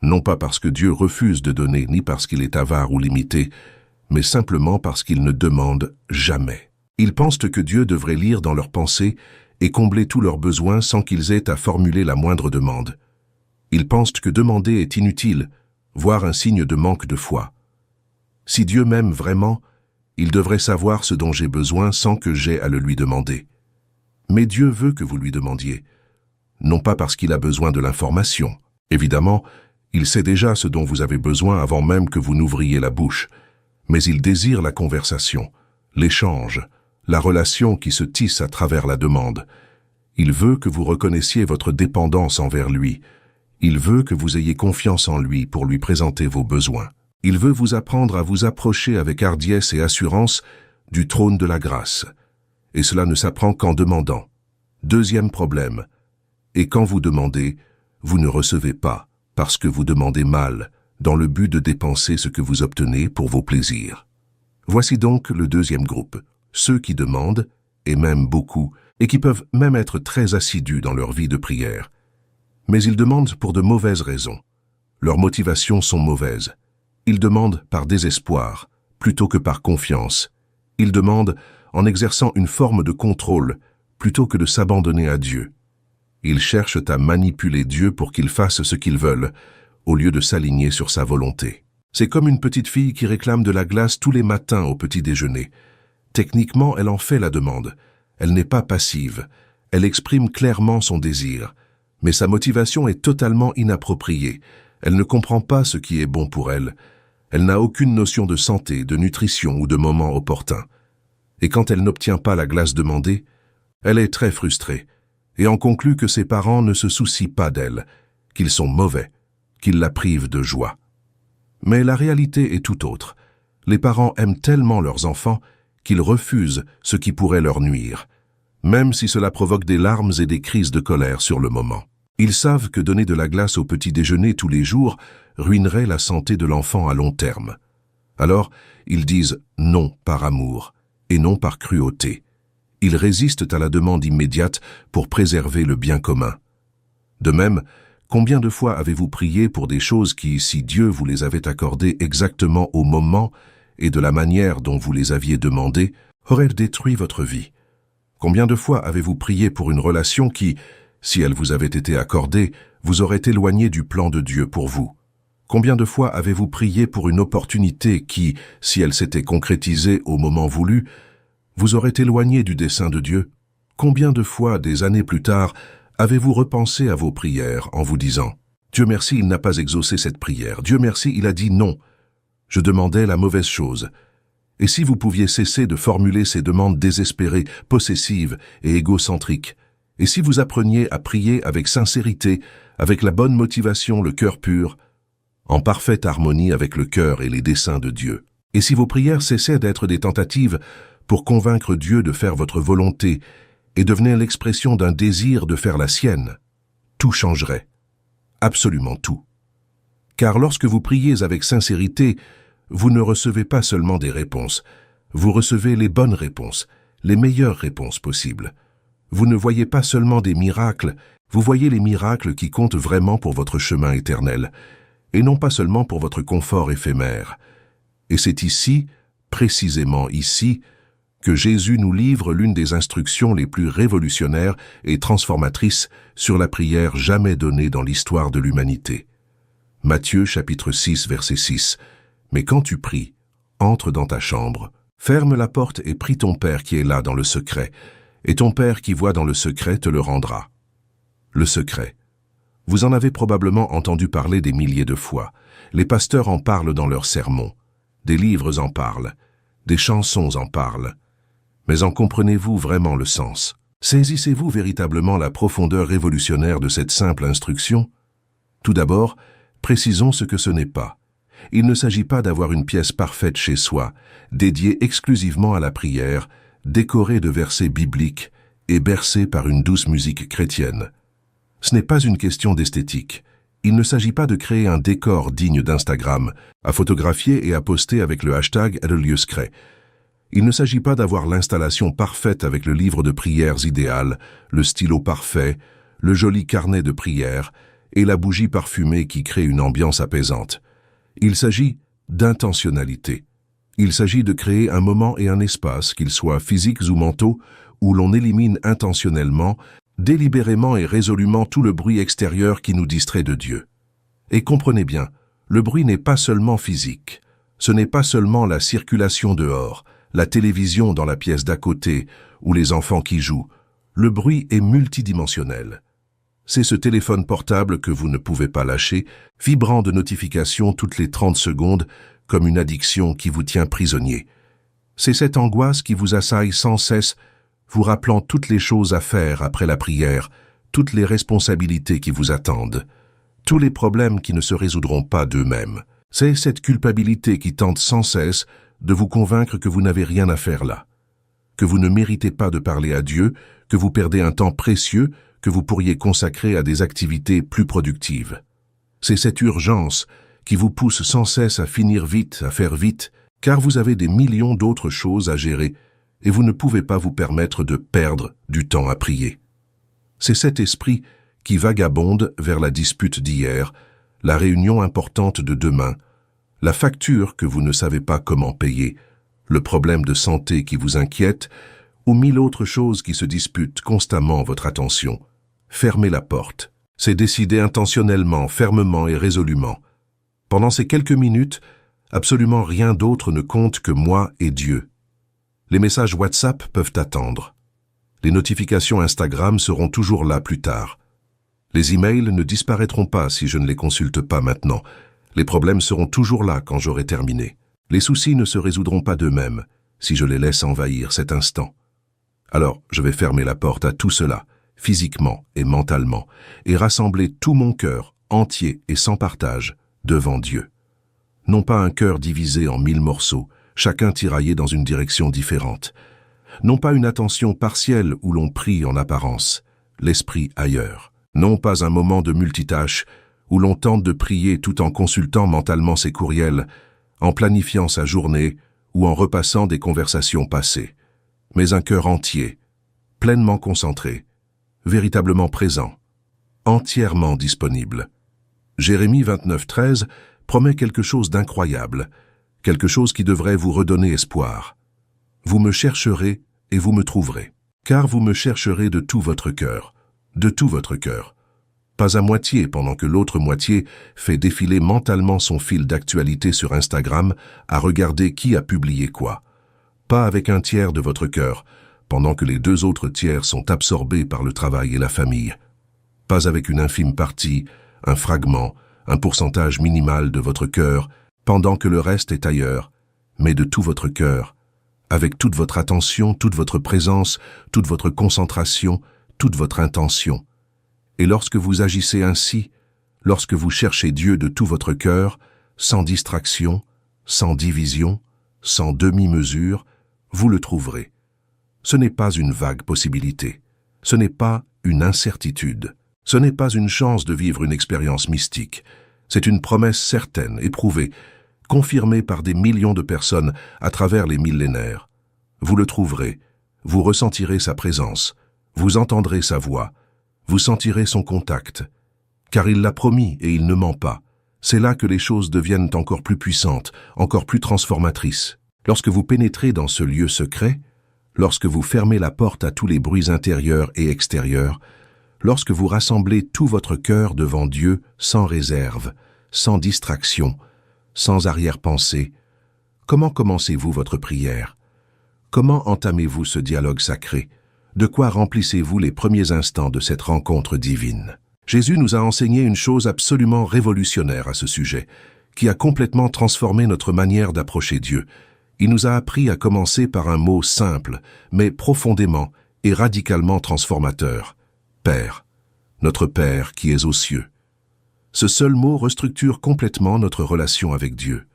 [SPEAKER 1] non pas parce que Dieu refuse de donner, ni parce qu'il est avare ou limité, mais simplement parce qu'ils ne demandent jamais. Ils pensent que Dieu devrait lire dans leurs pensées et combler tous leurs besoins sans qu'ils aient à formuler la moindre demande. Ils pensent que demander est inutile, voire un signe de manque de foi. Si Dieu m'aime vraiment, il devrait savoir ce dont j'ai besoin sans que j'aie à le lui demander. Mais Dieu veut que vous lui demandiez, non pas parce qu'il a besoin de l'information. Évidemment, il sait déjà ce dont vous avez besoin avant même que vous n'ouvriez la bouche, mais il désire la conversation, l'échange, la relation qui se tisse à travers la demande. Il veut que vous reconnaissiez votre dépendance envers lui. Il veut que vous ayez confiance en lui pour lui présenter vos besoins. Il veut vous apprendre à vous approcher avec hardiesse et assurance du trône de la grâce. Et cela ne s'apprend qu'en demandant. Deuxième problème. Et quand vous demandez, vous ne recevez pas, parce que vous demandez mal, dans le but de dépenser ce que vous obtenez pour vos plaisirs. Voici donc le deuxième groupe, ceux qui demandent, et même beaucoup, et qui peuvent même être très assidus dans leur vie de prière. Mais ils demandent pour de mauvaises raisons. Leurs motivations sont mauvaises. Ils demandent par désespoir, plutôt que par confiance. Ils demandent en exerçant une forme de contrôle, plutôt que de s'abandonner à Dieu. Ils cherchent à manipuler Dieu pour qu'il fasse ce qu'ils veulent, au lieu de s'aligner sur sa volonté. C'est comme une petite fille qui réclame de la glace tous les matins au petit déjeuner. Techniquement, elle en fait la demande. Elle n'est pas passive. Elle exprime clairement son désir. Mais sa motivation est totalement inappropriée. Elle ne comprend pas ce qui est bon pour elle. Elle n'a aucune notion de santé, de nutrition ou de moment opportun. Et quand elle n'obtient pas la glace demandée, elle est très frustrée et en conclut que ses parents ne se soucient pas d'elle, qu'ils sont mauvais, qu'ils la privent de joie. Mais la réalité est tout autre. Les parents aiment tellement leurs enfants qu'ils refusent ce qui pourrait leur nuire, même si cela provoque des larmes et des crises de colère sur le moment. Ils savent que donner de la glace au petit déjeuner tous les jours ruinerait la santé de l'enfant à long terme. Alors, ils disent non par amour et non par cruauté. Ils résistent à la demande immédiate pour préserver le bien commun. De même, combien de fois avez-vous prié pour des choses qui, si Dieu vous les avait accordées exactement au moment et de la manière dont vous les aviez demandées, auraient détruit votre vie? Combien de fois avez-vous prié pour une relation qui, si elle vous avait été accordée, vous aurait éloigné du plan de Dieu pour vous? Combien de fois avez-vous prié pour une opportunité qui, si elle s'était concrétisée au moment voulu, vous aurait éloigné du dessein de Dieu? Combien de fois, des années plus tard, avez-vous repensé à vos prières en vous disant « Dieu merci, il n'a pas exaucé cette prière. Dieu merci, il a dit non. Je demandais la mauvaise chose. » Et si vous pouviez cesser de formuler ces demandes désespérées, possessives et égocentriques? Et si vous appreniez à prier avec sincérité, avec la bonne motivation, le cœur pur, en parfaite harmonie avec le cœur et les desseins de Dieu? Et si vos prières cessaient d'être des tentatives pour convaincre Dieu de faire votre volonté et devenaient l'expression d'un désir de faire la sienne, tout changerait. Absolument tout. Car lorsque vous priez avec sincérité, vous ne recevez pas seulement des réponses, vous recevez les bonnes réponses, les meilleures réponses possibles. Vous ne voyez pas seulement des miracles, vous voyez les miracles qui comptent vraiment pour votre chemin éternel, et non pas seulement pour votre confort éphémère. Et c'est ici, précisément ici, que Jésus nous livre l'une des instructions les plus révolutionnaires et transformatrices sur la prière jamais donnée dans l'histoire de l'humanité. Matthieu chapitre 6 verset 6. Mais quand tu pries, entre dans ta chambre, ferme la porte et prie ton Père qui est là dans le secret, et ton Père qui voit dans le secret te le rendra. Le secret. Vous en avez probablement entendu parler des milliers de fois. Les pasteurs en parlent dans leurs sermons. Des livres en parlent. Des chansons en parlent. Mais en comprenez-vous vraiment le sens? Saisissez-vous véritablement la profondeur révolutionnaire de cette simple instruction? Tout d'abord, précisons ce que ce n'est pas. Il ne s'agit pas d'avoir une pièce parfaite chez soi, dédiée exclusivement à la prière, décorée de versets bibliques et bercée par une douce musique chrétienne. Ce n'est pas une question d'esthétique. Il ne s'agit pas de créer un décor digne d'Instagram, à photographier et à poster avec le hashtag @lieu secret. Il ne s'agit pas d'avoir l'installation parfaite avec le livre de prières idéal, le stylo parfait, le joli carnet de prières et la bougie parfumée qui crée une ambiance apaisante. Il s'agit d'intentionnalité. Il s'agit de créer un moment et un espace, qu'ils soient physiques ou mentaux, où l'on élimine intentionnellement, délibérément et résolument tout le bruit extérieur qui nous distrait de Dieu. Et comprenez bien, le bruit n'est pas seulement physique. Ce n'est pas seulement la circulation dehors, la télévision dans la pièce d'à côté ou les enfants qui jouent. Le bruit est multidimensionnel. C'est ce téléphone portable que vous ne pouvez pas lâcher, vibrant de notifications toutes les 30 secondes, comme une addiction qui vous tient prisonnier. C'est cette angoisse qui vous assaille sans cesse, vous rappelant toutes les choses à faire après la prière, toutes les responsabilités qui vous attendent, tous les problèmes qui ne se résoudront pas d'eux-mêmes. C'est cette culpabilité qui tente sans cesse de vous convaincre que vous n'avez rien à faire là, que vous ne méritez pas de parler à Dieu, que vous perdez un temps précieux que vous pourriez consacrer à des activités plus productives. C'est cette urgence qui vous pousse sans cesse à finir vite, à faire vite, car vous avez des millions d'autres choses à gérer et vous ne pouvez pas vous permettre de perdre du temps à prier. C'est cet esprit qui vagabonde vers la dispute d'hier, la réunion importante de demain, la facture que vous ne savez pas comment payer, le problème de santé qui vous inquiète, ou mille autres choses qui se disputent constamment votre attention. Fermez la porte. C'est décider intentionnellement, fermement et résolument. Pendant ces quelques minutes, absolument rien d'autre ne compte que moi et Dieu. Les messages WhatsApp peuvent attendre. Les notifications Instagram seront toujours là plus tard. Les emails ne disparaîtront pas si je ne les consulte pas maintenant. Les problèmes seront toujours là quand j'aurai terminé. Les soucis ne se résoudront pas d'eux-mêmes si je les laisse envahir cet instant. Alors, je vais fermer la porte à tout cela, physiquement et mentalement, et rassembler tout mon cœur, entier et sans partage, devant Dieu. Non pas un cœur divisé en 1000 morceaux, chacun tiraillé dans une direction différente. Non pas une attention partielle où l'on prie en apparence, l'esprit ailleurs. Non pas un moment de multitâche où l'on tente de prier tout en consultant mentalement ses courriels, en planifiant sa journée ou en repassant des conversations passées. Mais un cœur entier, pleinement concentré, véritablement présent, entièrement disponible. Jérémie 29:13 promet quelque chose d'incroyable, quelque chose qui devrait vous redonner espoir. Vous me chercherez et vous me trouverez, car vous me chercherez de tout votre cœur, de tout votre cœur. Pas à moitié pendant que l'autre moitié fait défiler mentalement son fil d'actualité sur Instagram à regarder qui a publié quoi. Pas avec un tiers de votre cœur, pendant que les 2 autres tiers sont absorbés par le travail et la famille. Pas avec une infime partie, un fragment, un pourcentage minimal de votre cœur, pendant que le reste est ailleurs, mais de tout votre cœur, avec toute votre attention, toute votre présence, toute votre concentration, toute votre intention. Et lorsque vous agissez ainsi, lorsque vous cherchez Dieu de tout votre cœur, sans distraction, sans division, sans demi-mesure, vous le trouverez. Ce n'est pas une vague possibilité, ce n'est pas une incertitude, ce n'est pas une chance de vivre une expérience mystique, c'est une promesse certaine, éprouvée, confirmée par des millions de personnes à travers les millénaires. Vous le trouverez, vous ressentirez sa présence, vous entendrez sa voix, vous sentirez son contact, car il l'a promis et il ne ment pas. C'est là que les choses deviennent encore plus puissantes, encore plus transformatrices. Lorsque vous pénétrez dans ce lieu secret, lorsque vous fermez la porte à tous les bruits intérieurs et extérieurs, lorsque vous rassemblez tout votre cœur devant Dieu sans réserve, sans distraction, sans arrière-pensée, comment commencez-vous votre prière? Comment entamez-vous ce dialogue sacré? De quoi remplissez-vous les premiers instants de cette rencontre divine? Jésus nous a enseigné une chose absolument révolutionnaire à ce sujet, qui a complètement transformé notre manière d'approcher Dieu. Il nous a appris à commencer par un mot simple, mais profondément et radicalement transformateur. Père, notre Père qui es aux cieux. Ce seul mot restructure complètement notre relation avec Dieu.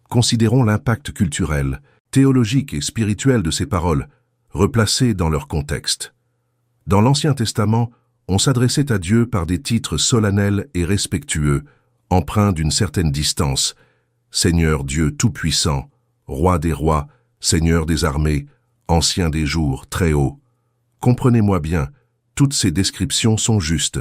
[SPEAKER 1] Considérons l'impact culturel, théologique et spirituel de ces paroles, replacées dans leur contexte. Dans l'Ancien Testament, on s'adressait à Dieu par des titres solennels et respectueux, empreints d'une certaine distance. Seigneur Dieu Tout-Puissant, Roi des rois, Seigneur des armées, Ancien des jours, très haut. Comprenez-moi bien, toutes ces descriptions sont justes.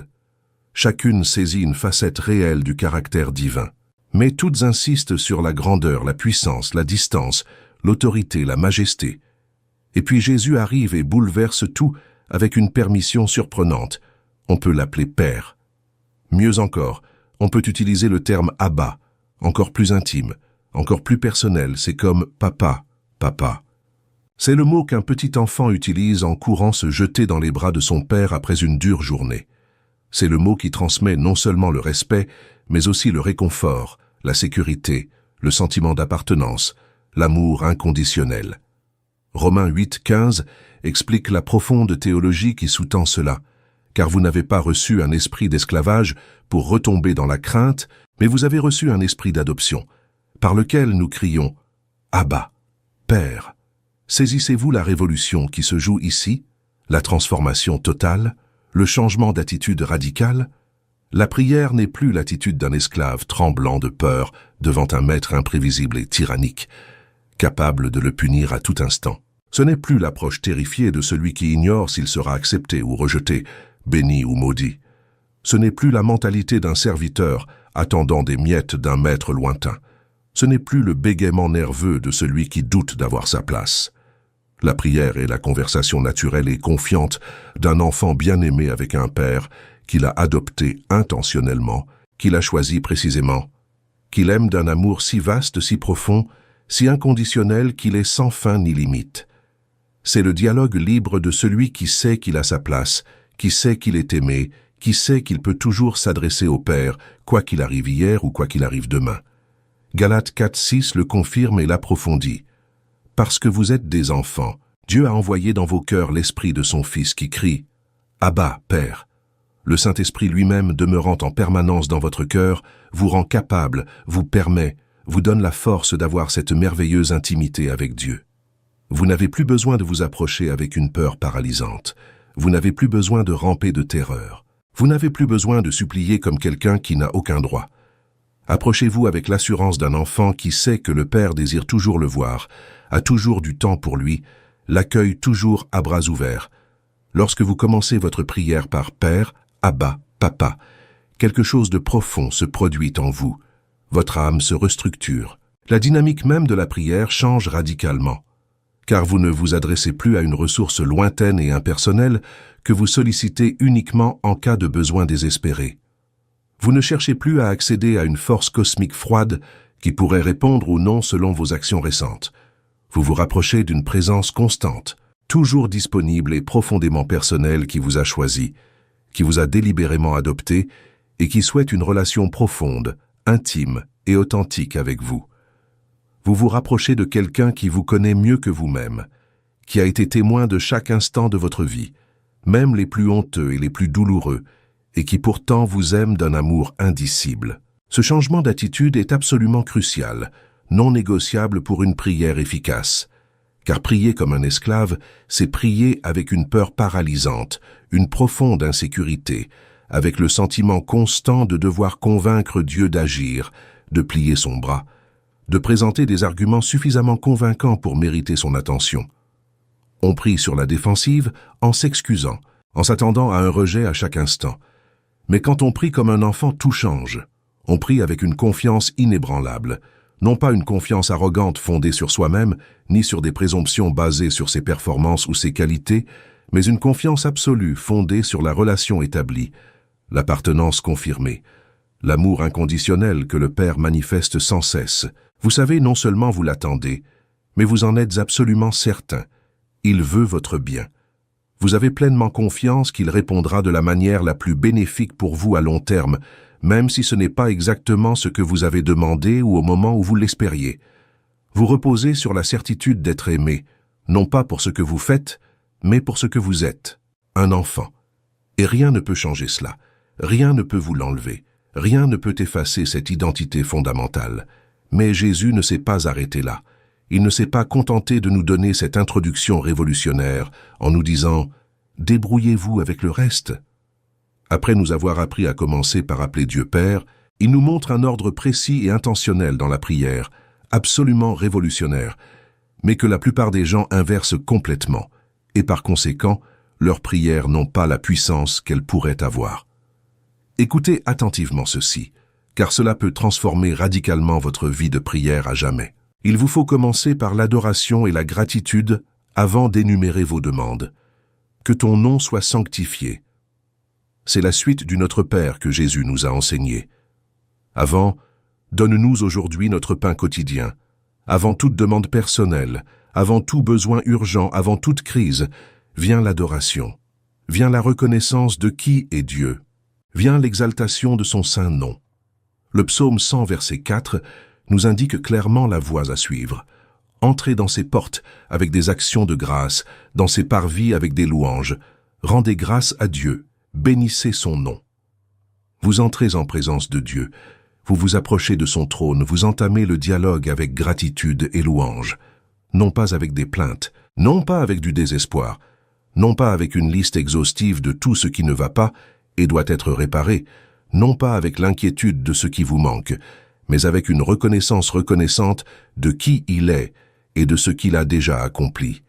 [SPEAKER 1] Chacune saisit une facette réelle du caractère divin. Mais toutes insistent sur la grandeur, la puissance, la distance, l'autorité, la majesté. Et puis Jésus arrive et bouleverse tout avec une permission surprenante. On peut l'appeler Père. Mieux encore, on peut utiliser le terme Abba, encore plus intime, encore plus personnel, c'est comme papa, papa. C'est le mot qu'un petit enfant utilise en courant se jeter dans les bras de son père après une dure journée. C'est le mot qui transmet non seulement le respect, mais aussi le réconfort, la sécurité, le sentiment d'appartenance, l'amour inconditionnel. Romains 8,15 explique la profonde théologie qui sous-tend cela, car vous n'avez pas reçu un esprit d'esclavage pour retomber dans la crainte, mais vous avez reçu un esprit d'adoption, par lequel nous crions « Abba, Père ». Saisissez-vous la révolution qui se joue ici, la transformation totale, le changement d'attitude radicale? La prière n'est plus l'attitude d'un esclave tremblant de peur devant un maître imprévisible et tyrannique, capable de le punir à tout instant. Ce n'est plus l'approche terrifiée de celui qui ignore s'il sera accepté ou rejeté, béni ou maudit. Ce n'est plus la mentalité d'un serviteur attendant des miettes d'un maître lointain. Ce n'est plus le bégaiement nerveux de celui qui doute d'avoir sa place. La prière est la conversation naturelle et confiante d'un enfant bien-aimé avec un père qu'il a adopté intentionnellement, qu'il a choisi précisément, qu'il aime d'un amour si vaste, si profond, si inconditionnel qu'il est sans fin ni limite. C'est le dialogue libre de celui qui sait qu'il a sa place, qui sait qu'il est aimé, qui sait qu'il peut toujours s'adresser au Père, quoi qu'il arrive hier ou quoi qu'il arrive demain. Galates 4,6 le confirme et l'approfondit. Parce que vous êtes des enfants, Dieu a envoyé dans vos cœurs l'Esprit de son Fils qui crie « Abba, Père ». Le Saint-Esprit lui-même demeurant en permanence dans votre cœur vous rend capable, vous permet, vous donne la force d'avoir cette merveilleuse intimité avec Dieu. Vous n'avez plus besoin de vous approcher avec une peur paralysante. Vous n'avez plus besoin de ramper de terreur. Vous n'avez plus besoin de supplier comme quelqu'un qui n'a aucun droit. Approchez-vous avec l'assurance d'un enfant qui sait que le Père désire toujours le voir, a toujours du temps pour lui, l'accueille toujours à bras ouverts. Lorsque vous commencez votre prière par Père, Abba, Papa, quelque chose de profond se produit en vous. Votre âme se restructure. La dynamique même de la prière change radicalement, car vous ne vous adressez plus à une ressource lointaine et impersonnelle que vous sollicitez uniquement en cas de besoin désespéré. Vous ne cherchez plus à accéder à une force cosmique froide qui pourrait répondre ou non selon vos actions récentes. Vous vous rapprochez d'une présence constante, toujours disponible et profondément personnelle qui vous a choisi, qui vous a délibérément adopté et qui souhaite une relation profonde, intime et authentique avec vous. Vous vous rapprochez de quelqu'un qui vous connaît mieux que vous-même, qui a été témoin de chaque instant de votre vie, même les plus honteux et les plus douloureux, et qui pourtant vous aime d'un amour indicible. Ce changement d'attitude est absolument crucial, non négociable pour une prière efficace. Car prier comme un esclave, c'est prier avec une peur paralysante, une profonde insécurité, avec le sentiment constant de devoir convaincre Dieu d'agir, de plier son bras, de présenter des arguments suffisamment convaincants pour mériter son attention. On prie sur la défensive en s'excusant, en s'attendant à un rejet à chaque instant. Mais quand on prie comme un enfant, tout change. On prie avec une confiance inébranlable, non pas une confiance arrogante fondée sur soi-même, ni sur des présomptions basées sur ses performances ou ses qualités, mais une confiance absolue fondée sur la relation établie, l'appartenance confirmée, l'amour inconditionnel que le Père manifeste sans cesse. Vous savez, non seulement vous l'attendez, mais vous en êtes absolument certain. Il veut votre bien. Vous avez pleinement confiance qu'il répondra de la manière la plus bénéfique pour vous à long terme, même si ce n'est pas exactement ce que vous avez demandé ou au moment où vous l'espériez. Vous reposez sur la certitude d'être aimé, non pas pour ce que vous faites, mais pour ce que vous êtes, un enfant. Et rien ne peut changer cela, rien ne peut vous l'enlever, rien ne peut effacer cette identité fondamentale. Mais Jésus ne s'est pas arrêté là. Il ne s'est pas contenté de nous donner cette introduction révolutionnaire en nous disant « Débrouillez-vous avec le reste ». Après nous avoir appris à commencer par appeler Dieu Père, il nous montre un ordre précis et intentionnel dans la prière, absolument révolutionnaire, mais que la plupart des gens inversent complètement, et par conséquent, leurs prières n'ont pas la puissance qu'elles pourraient avoir. Écoutez attentivement ceci, car cela peut transformer radicalement votre vie de prière à jamais. Il vous faut commencer par l'adoration et la gratitude avant d'énumérer vos demandes. Que ton nom soit sanctifié. C'est la suite du Notre Père que Jésus nous a enseigné. Avant, donne-nous aujourd'hui notre pain quotidien. Avant toute demande personnelle, avant tout besoin urgent, avant toute crise, vient l'adoration. Vient la reconnaissance de qui est Dieu. Vient l'exaltation de son saint nom. Le psaume 100, verset 4, nous indique clairement la voie à suivre. Entrez dans ses portes avec des actions de grâce, dans ses parvis avec des louanges. Rendez grâce à Dieu, bénissez son nom. Vous entrez en présence de Dieu, vous vous approchez de son trône, vous entamez le dialogue avec gratitude et louange. Non pas avec des plaintes, non pas avec du désespoir, non pas avec une liste exhaustive de tout ce qui ne va pas et doit être réparé, non pas avec l'inquiétude de ce qui vous manque, mais avec une reconnaissante de qui il est et de ce qu'il a déjà accompli.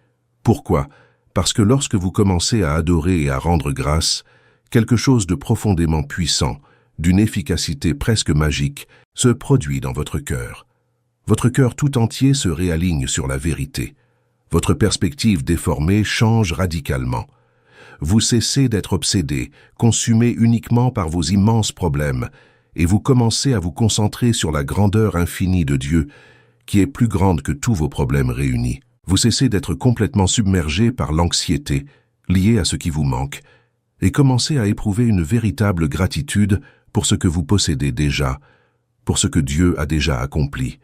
[SPEAKER 1] Pourquoi? Parce que lorsque vous commencez à adorer et à rendre grâce, quelque chose de profondément puissant, d'une efficacité presque magique, se produit dans votre cœur. Votre cœur tout entier se réaligne sur la vérité. Votre perspective déformée change radicalement. Vous cessez d'être obsédé, consumé uniquement par vos immenses problèmes, et vous commencez à vous concentrer sur la grandeur infinie de Dieu, qui est plus grande que tous vos problèmes réunis. Vous cessez d'être complètement submergé par l'anxiété, liée à ce qui vous manque, et commencez à éprouver une véritable gratitude pour ce que vous possédez déjà, pour ce que Dieu a déjà accompli,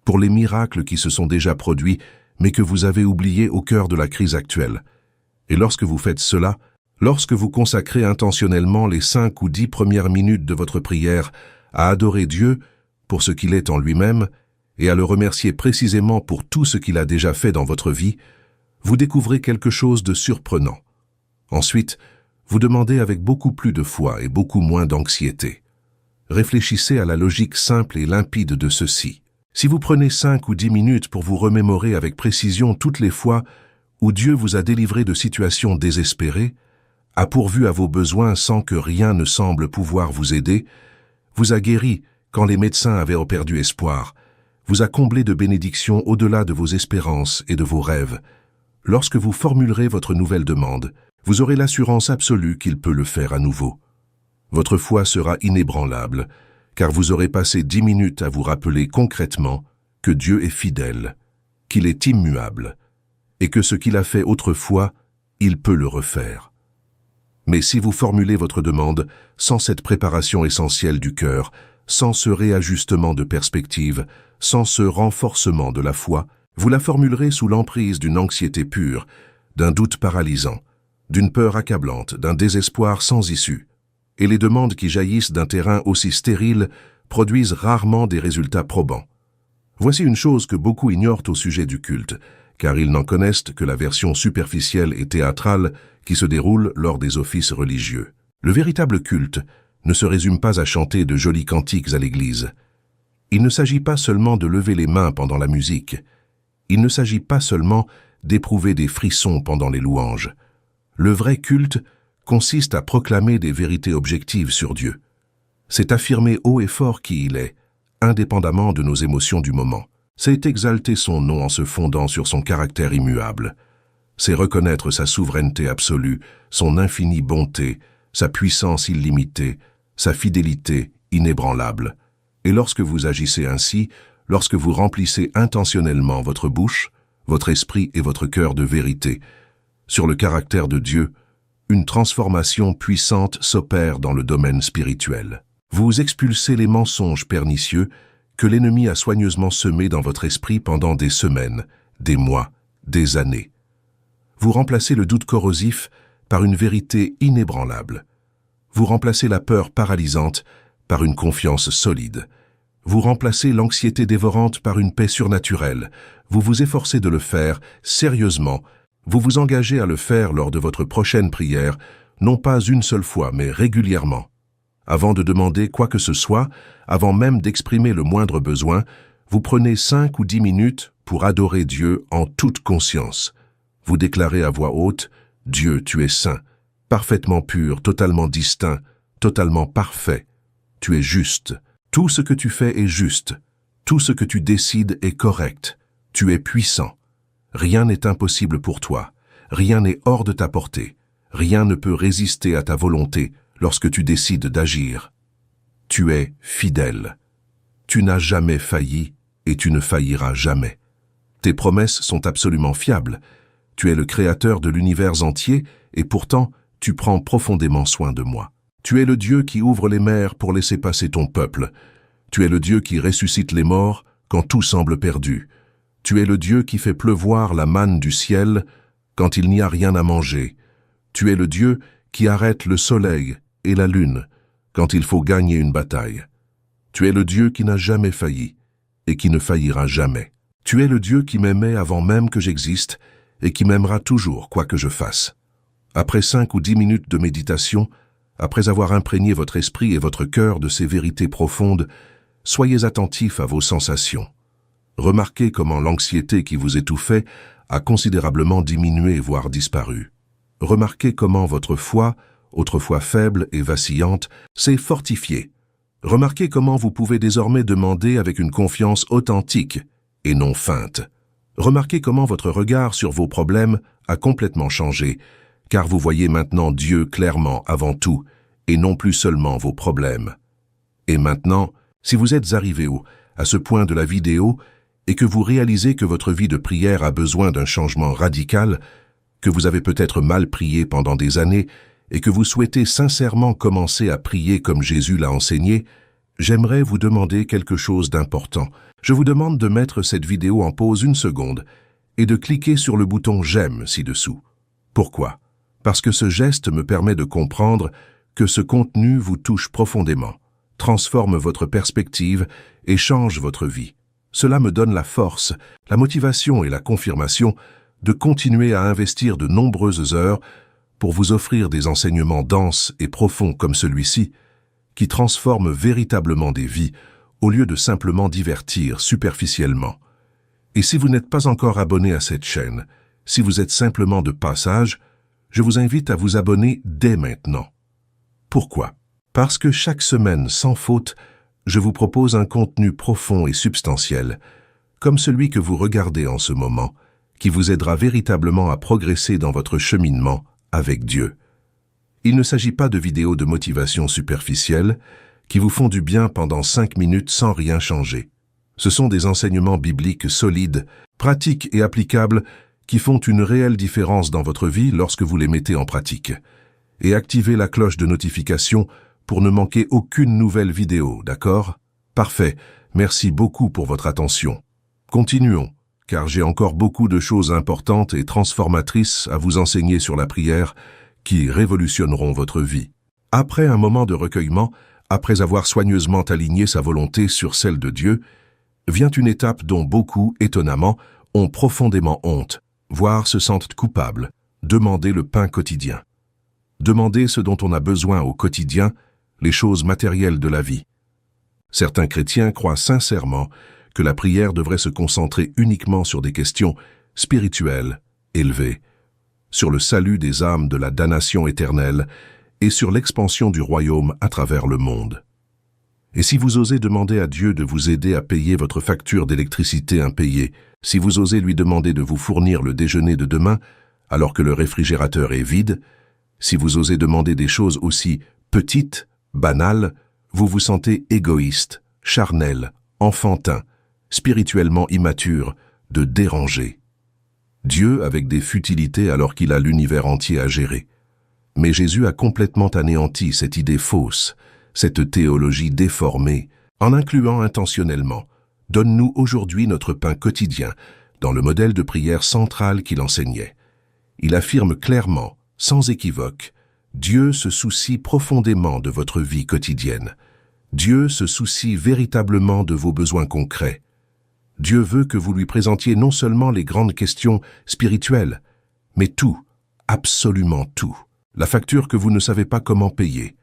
[SPEAKER 1] pour les miracles qui se sont déjà produits, mais que vous avez oubliés au cœur de la crise actuelle. Et lorsque vous faites cela, lorsque vous consacrez intentionnellement les 5 ou 10 premières minutes de votre prière à adorer Dieu pour ce qu'il est en lui-même et à le remercier précisément pour tout ce qu'il a déjà fait dans votre vie, vous découvrez quelque chose de surprenant. Ensuite, vous demandez avec beaucoup plus de foi et beaucoup moins d'anxiété. Réfléchissez à la logique simple et limpide de ceci. Si vous prenez 5 ou 10 minutes pour vous remémorer avec précision toutes les fois où Dieu vous a délivré de situations désespérées, a pourvu à vos besoins sans que rien ne semble pouvoir vous aider, vous a guéri quand les médecins avaient perdu espoir, vous a comblé de bénédictions au-delà de vos espérances et de vos rêves. Lorsque vous formulerez votre nouvelle demande, vous aurez l'assurance absolue qu'il peut le faire à nouveau. Votre foi sera inébranlable, car vous aurez passé 10 minutes à vous rappeler concrètement que Dieu est fidèle, qu'il est immuable, et que ce qu'il a fait autrefois, il peut le refaire. Mais si vous formulez votre demande sans cette préparation essentielle du cœur, sans ce réajustement de perspective, sans ce renforcement de la foi, vous la formulerez sous l'emprise d'une anxiété pure, d'un doute paralysant, d'une peur accablante, d'un désespoir sans issue. Et les demandes qui jaillissent d'un terrain aussi stérile produisent rarement des résultats probants. Voici une chose que beaucoup ignorent au sujet du culte, car ils n'en connaissent que la version superficielle et théâtrale qui se déroule lors des offices religieux. Le véritable culte ne se résume pas à chanter de jolis cantiques à l'église. Il ne s'agit pas seulement de lever les mains pendant la musique. Il ne s'agit pas seulement d'éprouver des frissons pendant les louanges. Le vrai culte consiste à proclamer des vérités objectives sur Dieu. C'est affirmer haut et fort qui il est, indépendamment de nos émotions du moment. C'est exalter son nom en se fondant sur son caractère immuable. C'est reconnaître sa souveraineté absolue, son infinie bonté, sa puissance illimitée, sa fidélité inébranlable. Et lorsque vous agissez ainsi, lorsque vous remplissez intentionnellement votre bouche, votre esprit et votre cœur de vérité, sur le caractère de Dieu, une transformation puissante s'opère dans le domaine spirituel. Vous expulsez les mensonges pernicieux que l'ennemi a soigneusement semés dans votre esprit pendant des semaines, des mois, des années. Vous remplacez le doute corrosif par une vérité inébranlable. Vous remplacez la peur paralysante par une confiance solide. Vous remplacez l'anxiété dévorante par une paix surnaturelle. Vous vous efforcez de le faire sérieusement. Vous vous engagez à le faire lors de votre prochaine prière, non pas une seule fois, mais régulièrement. Avant de demander quoi que ce soit, avant même d'exprimer le moindre besoin, vous prenez 5 ou 10 minutes pour adorer Dieu en toute conscience. Vous déclarez à voix haute, « Dieu, tu es saint, parfaitement pur, totalement distinct, totalement parfait. Tu es juste. Tout ce que tu fais est juste. Tout ce que tu décides est correct. Tu es puissant. Rien n'est impossible pour toi. Rien n'est hors de ta portée. Rien ne peut résister à ta volonté lorsque tu décides d'agir. Tu es fidèle. Tu n'as jamais failli et tu ne failliras jamais. Tes promesses sont absolument fiables. Tu es le créateur de l'univers entier et pourtant, tu prends profondément soin de moi. Tu es le Dieu qui ouvre les mers pour laisser passer ton peuple. Tu es le Dieu qui ressuscite les morts quand tout semble perdu. Tu es le Dieu qui fait pleuvoir la manne du ciel quand il n'y a rien à manger. Tu es le Dieu qui arrête le soleil et la lune quand il faut gagner une bataille. Tu es le Dieu qui n'a jamais failli et qui ne faillira jamais. Tu es le Dieu qui m'aimait avant même que j'existe et qui m'aimera toujours quoi que je fasse. Après 5 ou 10 minutes de méditation, après avoir imprégné votre esprit et votre cœur de ces vérités profondes, soyez attentifs à vos sensations. Remarquez comment l'anxiété qui vous étouffait a considérablement diminué, voire disparu. Remarquez comment votre foi, autrefois faible et vacillante, s'est fortifiée. Remarquez comment vous pouvez désormais demander avec une confiance authentique et non feinte. Remarquez comment votre regard sur vos problèmes a complètement changé, car vous voyez maintenant Dieu clairement avant tout, et non plus seulement vos problèmes. Et maintenant, si vous êtes arrivé à ce point de la vidéo et que vous réalisez que votre vie de prière a besoin d'un changement radical, que vous avez peut-être mal prié pendant des années et que vous souhaitez sincèrement commencer à prier comme Jésus l'a enseigné, j'aimerais vous demander quelque chose d'important. Je vous demande de mettre cette vidéo en pause 1 seconde et de cliquer sur le bouton « J'aime » ci-dessous. Pourquoi? Parce que ce geste me permet de comprendre que ce contenu vous touche profondément, transforme votre perspective et change votre vie. Cela me donne la force, la motivation et la confirmation de continuer à investir de nombreuses heures pour vous offrir des enseignements denses et profonds comme celui-ci, qui transforment véritablement des vies au lieu de simplement divertir superficiellement. Et si vous n'êtes pas encore abonné à cette chaîne, si vous êtes simplement de passage, je vous invite à vous abonner dès maintenant. Pourquoi? Parce que chaque semaine, sans faute, je vous propose un contenu profond et substantiel, comme celui que vous regardez en ce moment, qui vous aidera véritablement à progresser dans votre cheminement avec Dieu. Il ne s'agit pas de vidéos de motivation superficielle qui vous font du bien pendant 5 minutes sans rien changer. Ce sont des enseignements bibliques solides, pratiques et applicables qui font une réelle différence dans votre vie lorsque vous les mettez en pratique. Et activez la cloche de notification pour ne manquer aucune nouvelle vidéo, d'accord? Parfait, merci beaucoup pour votre attention. Continuons, car j'ai encore beaucoup de choses importantes et transformatrices à vous enseigner sur la prière qui révolutionneront votre vie. Après un moment de recueillement, après avoir soigneusement aligné sa volonté sur celle de Dieu, vient une étape dont beaucoup, étonnamment, ont profondément honte, voire se sentent coupables, demander le pain quotidien. Demander ce dont on a besoin au quotidien, les choses matérielles de la vie. Certains chrétiens croient sincèrement que la prière devrait se concentrer uniquement sur des questions spirituelles élevées, sur le salut des âmes de la damnation éternelle et sur l'expansion du royaume à travers le monde. Et si vous osez demander à Dieu de vous aider à payer votre facture d'électricité impayée, si vous osez lui demander de vous fournir le déjeuner de demain alors que le réfrigérateur est vide, si vous osez demander des choses aussi petites, banales, vous vous sentez égoïste, charnel, enfantin, spirituellement immature, de dérangé. Dieu avec des futilités alors qu'il a l'univers entier à gérer. Mais Jésus a complètement anéanti cette idée fausse, cette théologie déformée, en incluant intentionnellement « Donne-nous aujourd'hui notre pain quotidien » dans le modèle de prière central qu'il enseignait. Il affirme clairement, sans équivoque, Dieu se soucie profondément de votre vie quotidienne. Dieu se soucie véritablement de vos besoins concrets. Dieu veut que vous lui présentiez non seulement les grandes questions spirituelles, mais tout, absolument tout. La facture que vous ne savez pas comment payer,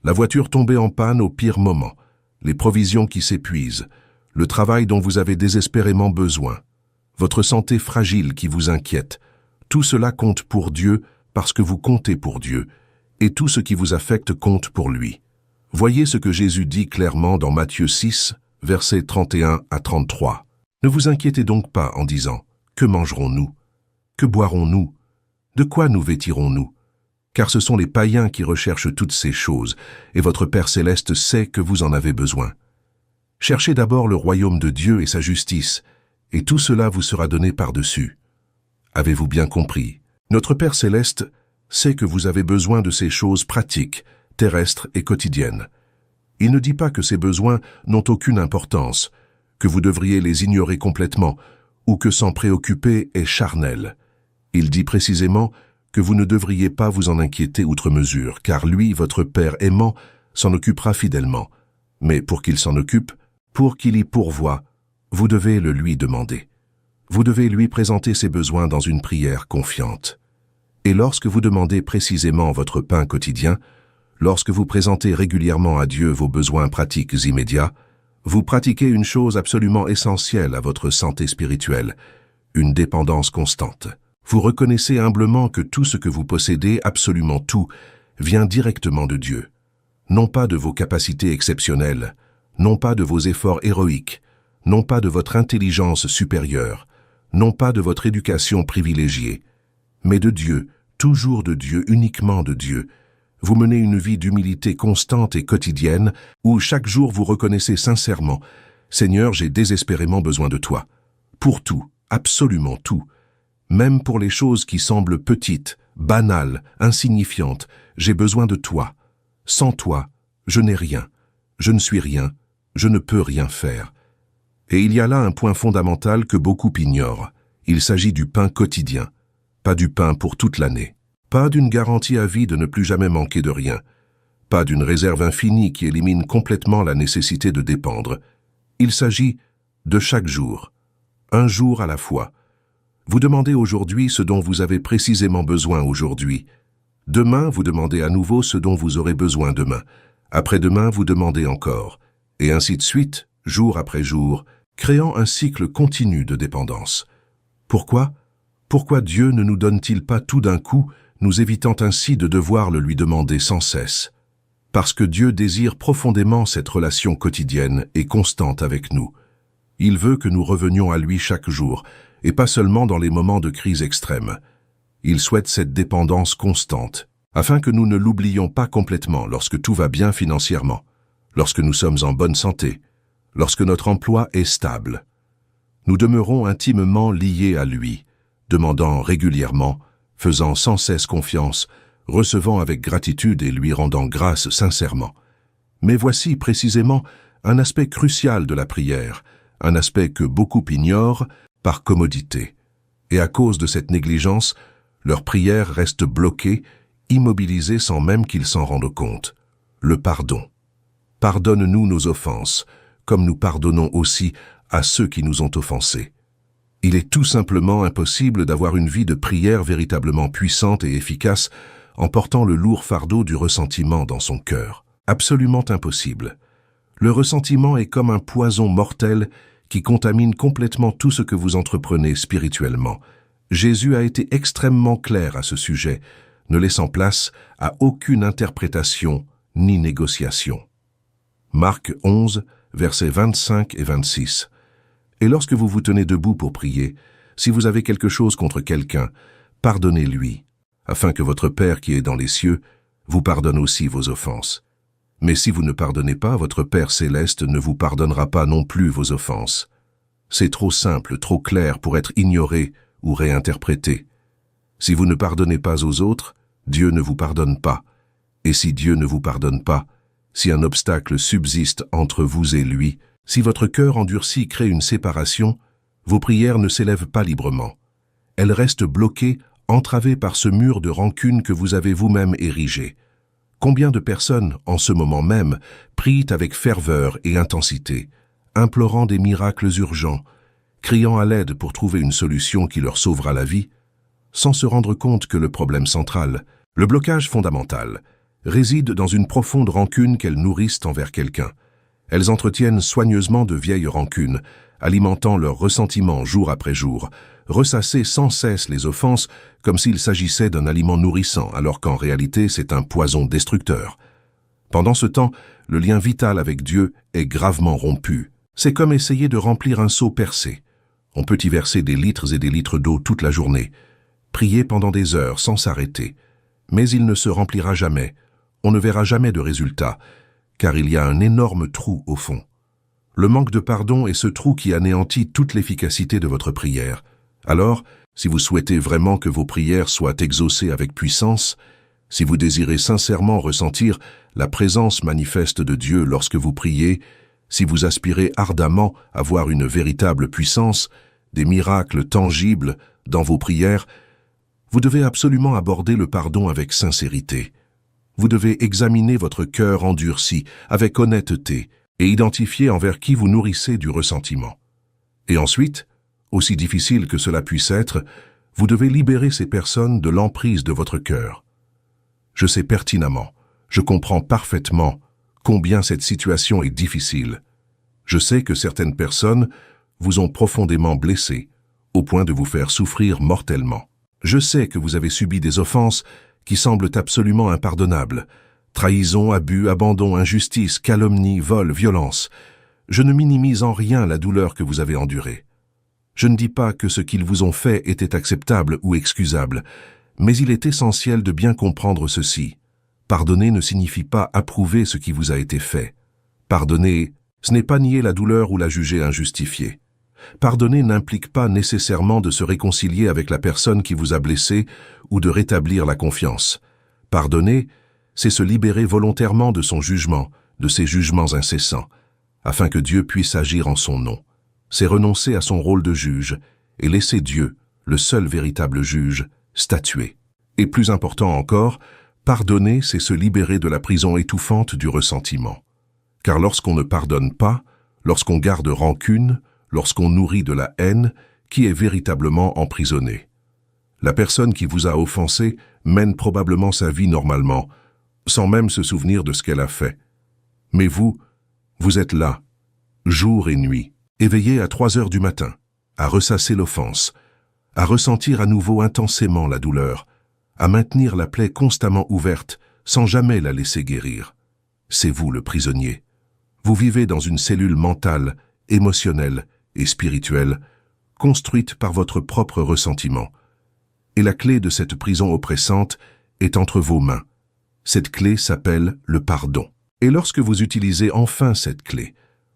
[SPEAKER 1] la voiture tombée en panne au pire moment, les provisions qui s'épuisent, le travail dont vous avez désespérément besoin, votre santé fragile qui vous inquiète. Tout cela compte pour Dieu parce que vous comptez pour Dieu, et tout ce qui vous affecte compte pour lui. Voyez ce que Jésus dit clairement dans Matthieu 6, versets 31 à 33. Ne vous inquiétez donc pas en disant « Que mangerons-nous? Que boirons-nous? De quoi nous vêtirons-nous » Car ce sont les païens qui recherchent toutes ces choses, et votre Père céleste sait que vous en avez besoin. Cherchez d'abord le royaume de Dieu et sa justice, et tout cela vous sera donné par-dessus. Avez-vous bien compris? Notre Père céleste sait que vous avez besoin de ces choses pratiques, terrestres et quotidiennes. Il ne dit pas que ces besoins n'ont aucune importance, que vous devriez les ignorer complètement, ou que s'en préoccuper est charnel. Il dit précisément que vous ne devriez pas vous en inquiéter outre mesure, car lui, votre Père aimant, s'en occupera fidèlement. Mais pour qu'il s'en occupe, pour qu'il y pourvoie, vous devez le lui demander. Vous devez lui présenter ses besoins dans une prière confiante. Et lorsque vous demandez précisément votre pain quotidien, lorsque vous présentez régulièrement à Dieu vos besoins pratiques immédiats, vous pratiquez une chose absolument essentielle à votre santé spirituelle, une dépendance constante. Vous reconnaissez humblement que tout ce que vous possédez, absolument tout, vient directement de Dieu. Non pas de vos capacités exceptionnelles, non pas de vos efforts héroïques, non pas de votre intelligence supérieure, non pas de votre éducation privilégiée, mais de Dieu, toujours de Dieu, uniquement de Dieu. Vous menez une vie d'humilité constante et quotidienne, où chaque jour vous reconnaissez sincèrement « Seigneur, j'ai désespérément besoin de toi. Pour tout, absolument tout. Même pour les choses qui semblent petites, banales, insignifiantes, j'ai besoin de toi. Sans toi, je n'ai rien. Je ne suis rien. Je ne peux rien faire. » Et il y a là un point fondamental que beaucoup ignorent. Il s'agit du pain quotidien, pas du pain pour toute l'année. Pas d'une garantie à vie de ne plus jamais manquer de rien. Pas d'une réserve infinie qui élimine complètement la nécessité de dépendre. Il s'agit de chaque jour, un jour à la fois. Vous demandez aujourd'hui ce dont vous avez précisément besoin aujourd'hui. Demain, vous demandez à nouveau ce dont vous aurez besoin demain. Après-demain, vous demandez encore. Et ainsi de suite, jour après jour, créant un cycle continu de dépendance. Pourquoi? Pourquoi Dieu ne nous donne-t-il pas tout d'un coup, nous évitant ainsi de devoir le lui demander sans cesse? Parce que Dieu désire profondément cette relation quotidienne et constante avec nous. Il veut que nous revenions à lui chaque jour, et pas seulement dans les moments de crise extrême. Il souhaite cette dépendance constante, afin que nous ne l'oublions pas complètement lorsque tout va bien financièrement, lorsque nous sommes en bonne santé, lorsque notre emploi est stable. Nous demeurons intimement liés à lui, demandant régulièrement, faisant sans cesse confiance, recevant avec gratitude et lui rendant grâce sincèrement. Mais voici précisément un aspect crucial de la prière, un aspect que beaucoup ignorent par commodité. Et à cause de cette négligence, leur prière reste bloquée, immobilisée sans même qu'ils s'en rendent compte. Le pardon. Pardonne-nous nos offenses, comme nous pardonnons aussi à ceux qui nous ont offensés. Il est tout simplement impossible d'avoir une vie de prière véritablement puissante et efficace en portant le lourd fardeau du ressentiment dans son cœur. Absolument impossible. Le ressentiment est comme un poison mortel qui contamine complètement tout ce que vous entreprenez spirituellement. Jésus a été extrêmement clair à ce sujet, ne laissant place à aucune interprétation ni négociation. Marc 11, versets 25 et 26. Et lorsque vous vous tenez debout pour prier, si vous avez quelque chose contre quelqu'un, pardonnez-lui, afin que votre Père qui est dans les cieux vous pardonne aussi vos offenses. Mais si vous ne pardonnez pas, votre Père céleste ne vous pardonnera pas non plus vos offenses. C'est trop simple, trop clair pour être ignoré ou réinterprété. Si vous ne pardonnez pas aux autres, Dieu ne vous pardonne pas. Et si Dieu ne vous pardonne pas, si un obstacle subsiste entre vous et lui, si votre cœur endurci crée une séparation, vos prières ne s'élèvent pas librement. Elles restent bloquées, entravées par ce mur de rancune que vous avez vous-même érigé. Combien de personnes, en ce moment même, prient avec ferveur et intensité, implorant des miracles urgents, criant à l'aide pour trouver une solution qui leur sauvera la vie, sans se rendre compte que le problème central, le blocage fondamental, réside dans une profonde rancune qu'elles nourrissent envers quelqu'un, Elles entretiennent soigneusement de vieilles rancunes, alimentant leur ressentiment jour après jour, ressasser sans cesse les offenses comme s'il s'agissait d'un aliment nourrissant, alors qu'en réalité c'est un poison destructeur. Pendant ce temps, le lien vital avec Dieu est gravement rompu. C'est comme essayer de remplir un seau percé. On peut y verser des litres et des litres d'eau toute la journée, prier pendant des heures sans s'arrêter, mais il ne se remplira jamais, on ne verra jamais de résultat, car il y a un énorme trou au fond. Le manque de pardon est ce trou qui anéantit toute l'efficacité de votre prière. Alors, si vous souhaitez vraiment que vos prières soient exaucées avec puissance, si vous désirez sincèrement ressentir la présence manifeste de Dieu lorsque vous priez, si vous aspirez ardemment à voir une véritable puissance, des miracles tangibles dans vos prières, vous devez absolument aborder le pardon avec sincérité. Vous devez examiner votre cœur endurci avec honnêteté et identifier envers qui vous nourrissez du ressentiment. Et ensuite, aussi difficile que cela puisse être, vous devez libérer ces personnes de l'emprise de votre cœur. Je sais pertinemment, je comprends parfaitement combien cette situation est difficile. Je sais que certaines personnes vous ont profondément blessé, au point de vous faire souffrir mortellement. Je sais que vous avez subi des offenses qui semblent absolument impardonnables. Trahison, abus, abandon, injustice, calomnie, vol, violence. Je ne minimise en rien la douleur que vous avez endurée. Je ne dis pas que ce qu'ils vous ont fait était acceptable ou excusable, mais il est essentiel de bien comprendre ceci. Pardonner ne signifie pas approuver ce qui vous a été fait. Pardonner, ce n'est pas nier la douleur ou la juger injustifiée. Pardonner n'implique pas nécessairement de se réconcilier avec la personne qui vous a blessé ou de rétablir la confiance. Pardonner, c'est se libérer volontairement de son jugement, de ses jugements incessants, afin que Dieu puisse agir en son nom. C'est renoncer à son rôle de juge et laisser Dieu, le seul véritable juge, statuer. Et plus important encore, pardonner, c'est se libérer de la prison étouffante du ressentiment. Car lorsqu'on ne pardonne pas, lorsqu'on garde rancune, lorsqu'on nourrit de la haine, qui est véritablement emprisonné? La personne qui vous a offensé mène probablement sa vie normalement, sans même se souvenir de ce qu'elle a fait. Mais vous êtes là, jour et nuit, éveillé à 3 heures du matin, à ressasser l'offense, à ressentir à nouveau intensément la douleur, à maintenir la plaie constamment ouverte, sans jamais la laisser guérir. C'est vous le prisonnier. Vous vivez dans une cellule mentale, émotionnelle et spirituelle, construite par votre propre ressentiment. Et la clé de cette prison oppressante est entre vos mains. Cette clé s'appelle le pardon. Et lorsque vous utilisez enfin cette clé,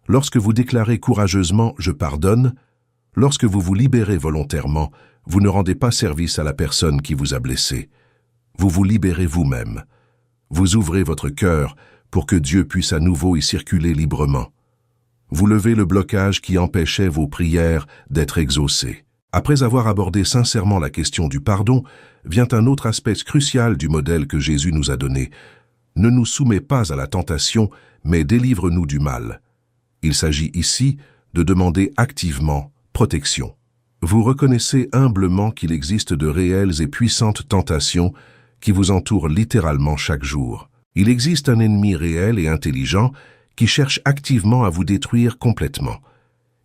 [SPEAKER 1] lorsque vous déclarez courageusement « je pardonne », lorsque vous vous libérez volontairement, vous ne rendez pas service à la personne qui vous a blessé. Vous vous libérez vous-même. Vous ouvrez votre cœur pour que Dieu puisse à nouveau y circuler librement. Vous levez le blocage qui empêchait vos prières d'être exaucées. Après avoir abordé sincèrement la question du pardon, vient un autre aspect crucial du modèle que Jésus nous a donné. Ne nous soumets pas à la tentation, mais délivre-nous du mal. Il s'agit ici de demander activement protection. Vous reconnaissez humblement qu'il existe de réelles et puissantes tentations qui vous entourent littéralement chaque jour. Il existe un ennemi réel et intelligent qui cherche activement à vous détruire complètement.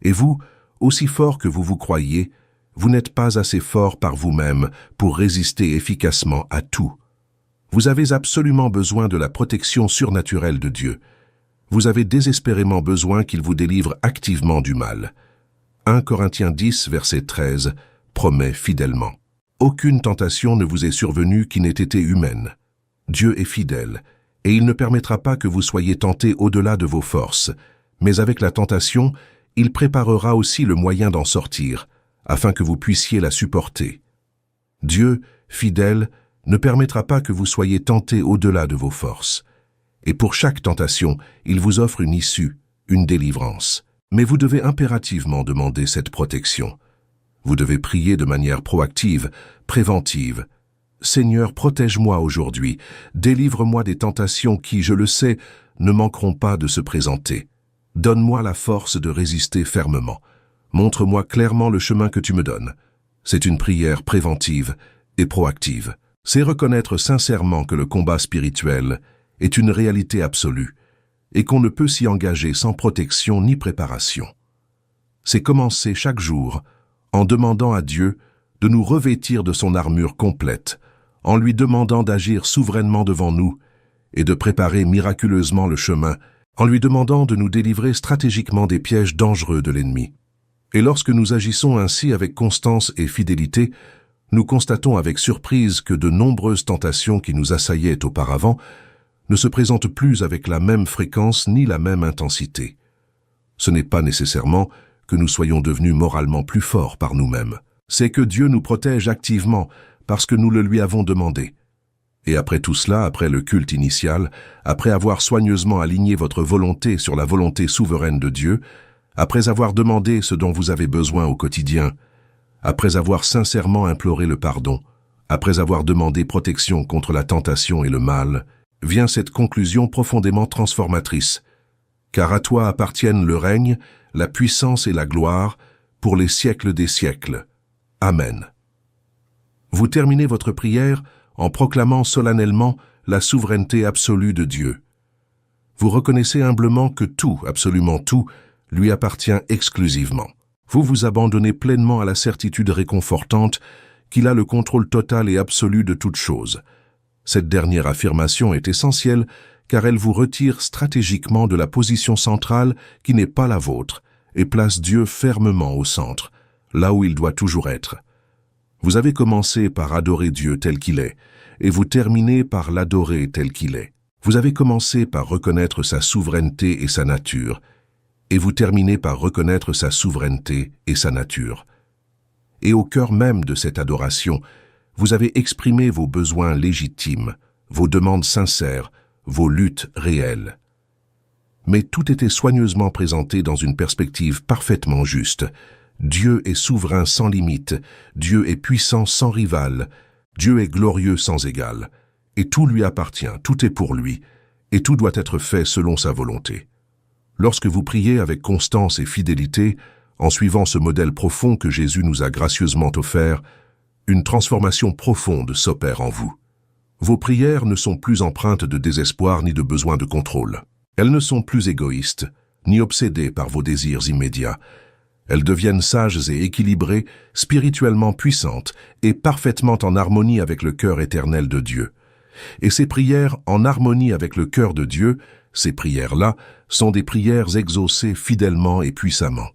[SPEAKER 1] Et vous, aussi fort que vous vous croyez, vous n'êtes pas assez fort par vous-même pour résister efficacement à tout. Vous avez absolument besoin de la protection surnaturelle de Dieu. Vous avez désespérément besoin qu'il vous délivre activement du mal. 1 Corinthiens 10, verset 13, promet fidèlement. Aucune tentation ne vous est survenue qui n'ait été humaine. Dieu est fidèle, et il ne permettra pas que vous soyez tentés au-delà de vos forces, mais avec la tentation, il préparera aussi le moyen d'en sortir, afin que vous puissiez la supporter. Dieu, fidèle, ne permettra pas que vous soyez tentés au-delà de vos forces. Et pour chaque tentation, il vous offre une issue, une délivrance. Mais vous devez impérativement demander cette protection. Vous devez prier de manière proactive, préventive. Seigneur, protège-moi aujourd'hui, délivre-moi des tentations qui, je le sais, ne manqueront pas de se présenter. Donne-moi la force de résister fermement. Montre-moi clairement le chemin que tu me donnes. C'est une prière préventive et proactive. C'est reconnaître sincèrement que le combat spirituel est une réalité absolue et qu'on ne peut s'y engager sans protection ni préparation. C'est commencer chaque jour en demandant à Dieu de nous revêtir de son armure complète, en lui demandant d'agir souverainement devant nous et de préparer miraculeusement le chemin, en lui demandant de nous délivrer stratégiquement des pièges dangereux de l'ennemi. Et lorsque nous agissons ainsi avec constance et fidélité, nous constatons avec surprise que de nombreuses tentations qui nous assaillaient auparavant ne se présentent plus avec la même fréquence ni la même intensité. Ce n'est pas nécessairement que nous soyons devenus moralement plus forts par nous-mêmes. C'est que Dieu nous protège activement parce que nous le lui avons demandé. Et après tout cela, après le culte initial, après avoir soigneusement aligné votre volonté sur la volonté souveraine de Dieu, après avoir demandé ce dont vous avez besoin au quotidien, après avoir sincèrement imploré le pardon, après avoir demandé protection contre la tentation et le mal, vient cette conclusion profondément transformatrice. Car à toi appartiennent le règne, la puissance et la gloire pour les siècles des siècles. Amen. Vous terminez votre prière en proclamant solennellement la souveraineté absolue de Dieu. Vous reconnaissez humblement que tout, absolument tout, lui appartient exclusivement. Vous vous abandonnez pleinement à la certitude réconfortante qu'il a le contrôle total et absolu de toute chose. Cette dernière affirmation est essentielle car elle vous retire stratégiquement de la position centrale qui n'est pas la vôtre et place Dieu fermement au centre, là où il doit toujours être. Vous avez commencé par adorer Dieu tel qu'il est, et vous terminez par l'adorer tel qu'il est. Vous avez commencé par reconnaître sa souveraineté et sa nature, et vous terminez par reconnaître sa souveraineté et sa nature. Et au cœur même de cette adoration, vous avez exprimé vos besoins légitimes, vos demandes sincères, vos luttes réelles. Mais tout était soigneusement présenté dans une perspective parfaitement juste. Dieu est souverain sans limite, Dieu est puissant sans rival, Dieu est glorieux sans égal, et tout lui appartient, tout est pour lui, et tout doit être fait selon sa volonté. Lorsque vous priez avec constance et fidélité, en suivant ce modèle profond que Jésus nous a gracieusement offert, une transformation profonde s'opère en vous. Vos prières ne sont plus empreintes de désespoir ni de besoin de contrôle. Elles ne sont plus égoïstes, ni obsédées par vos désirs immédiats. Elles deviennent sages et équilibrées, spirituellement puissantes et parfaitement en harmonie avec le cœur éternel de Dieu. Et ces prières en harmonie avec le cœur de Dieu, ces prières-là, sont des prières exaucées fidèlement et puissamment.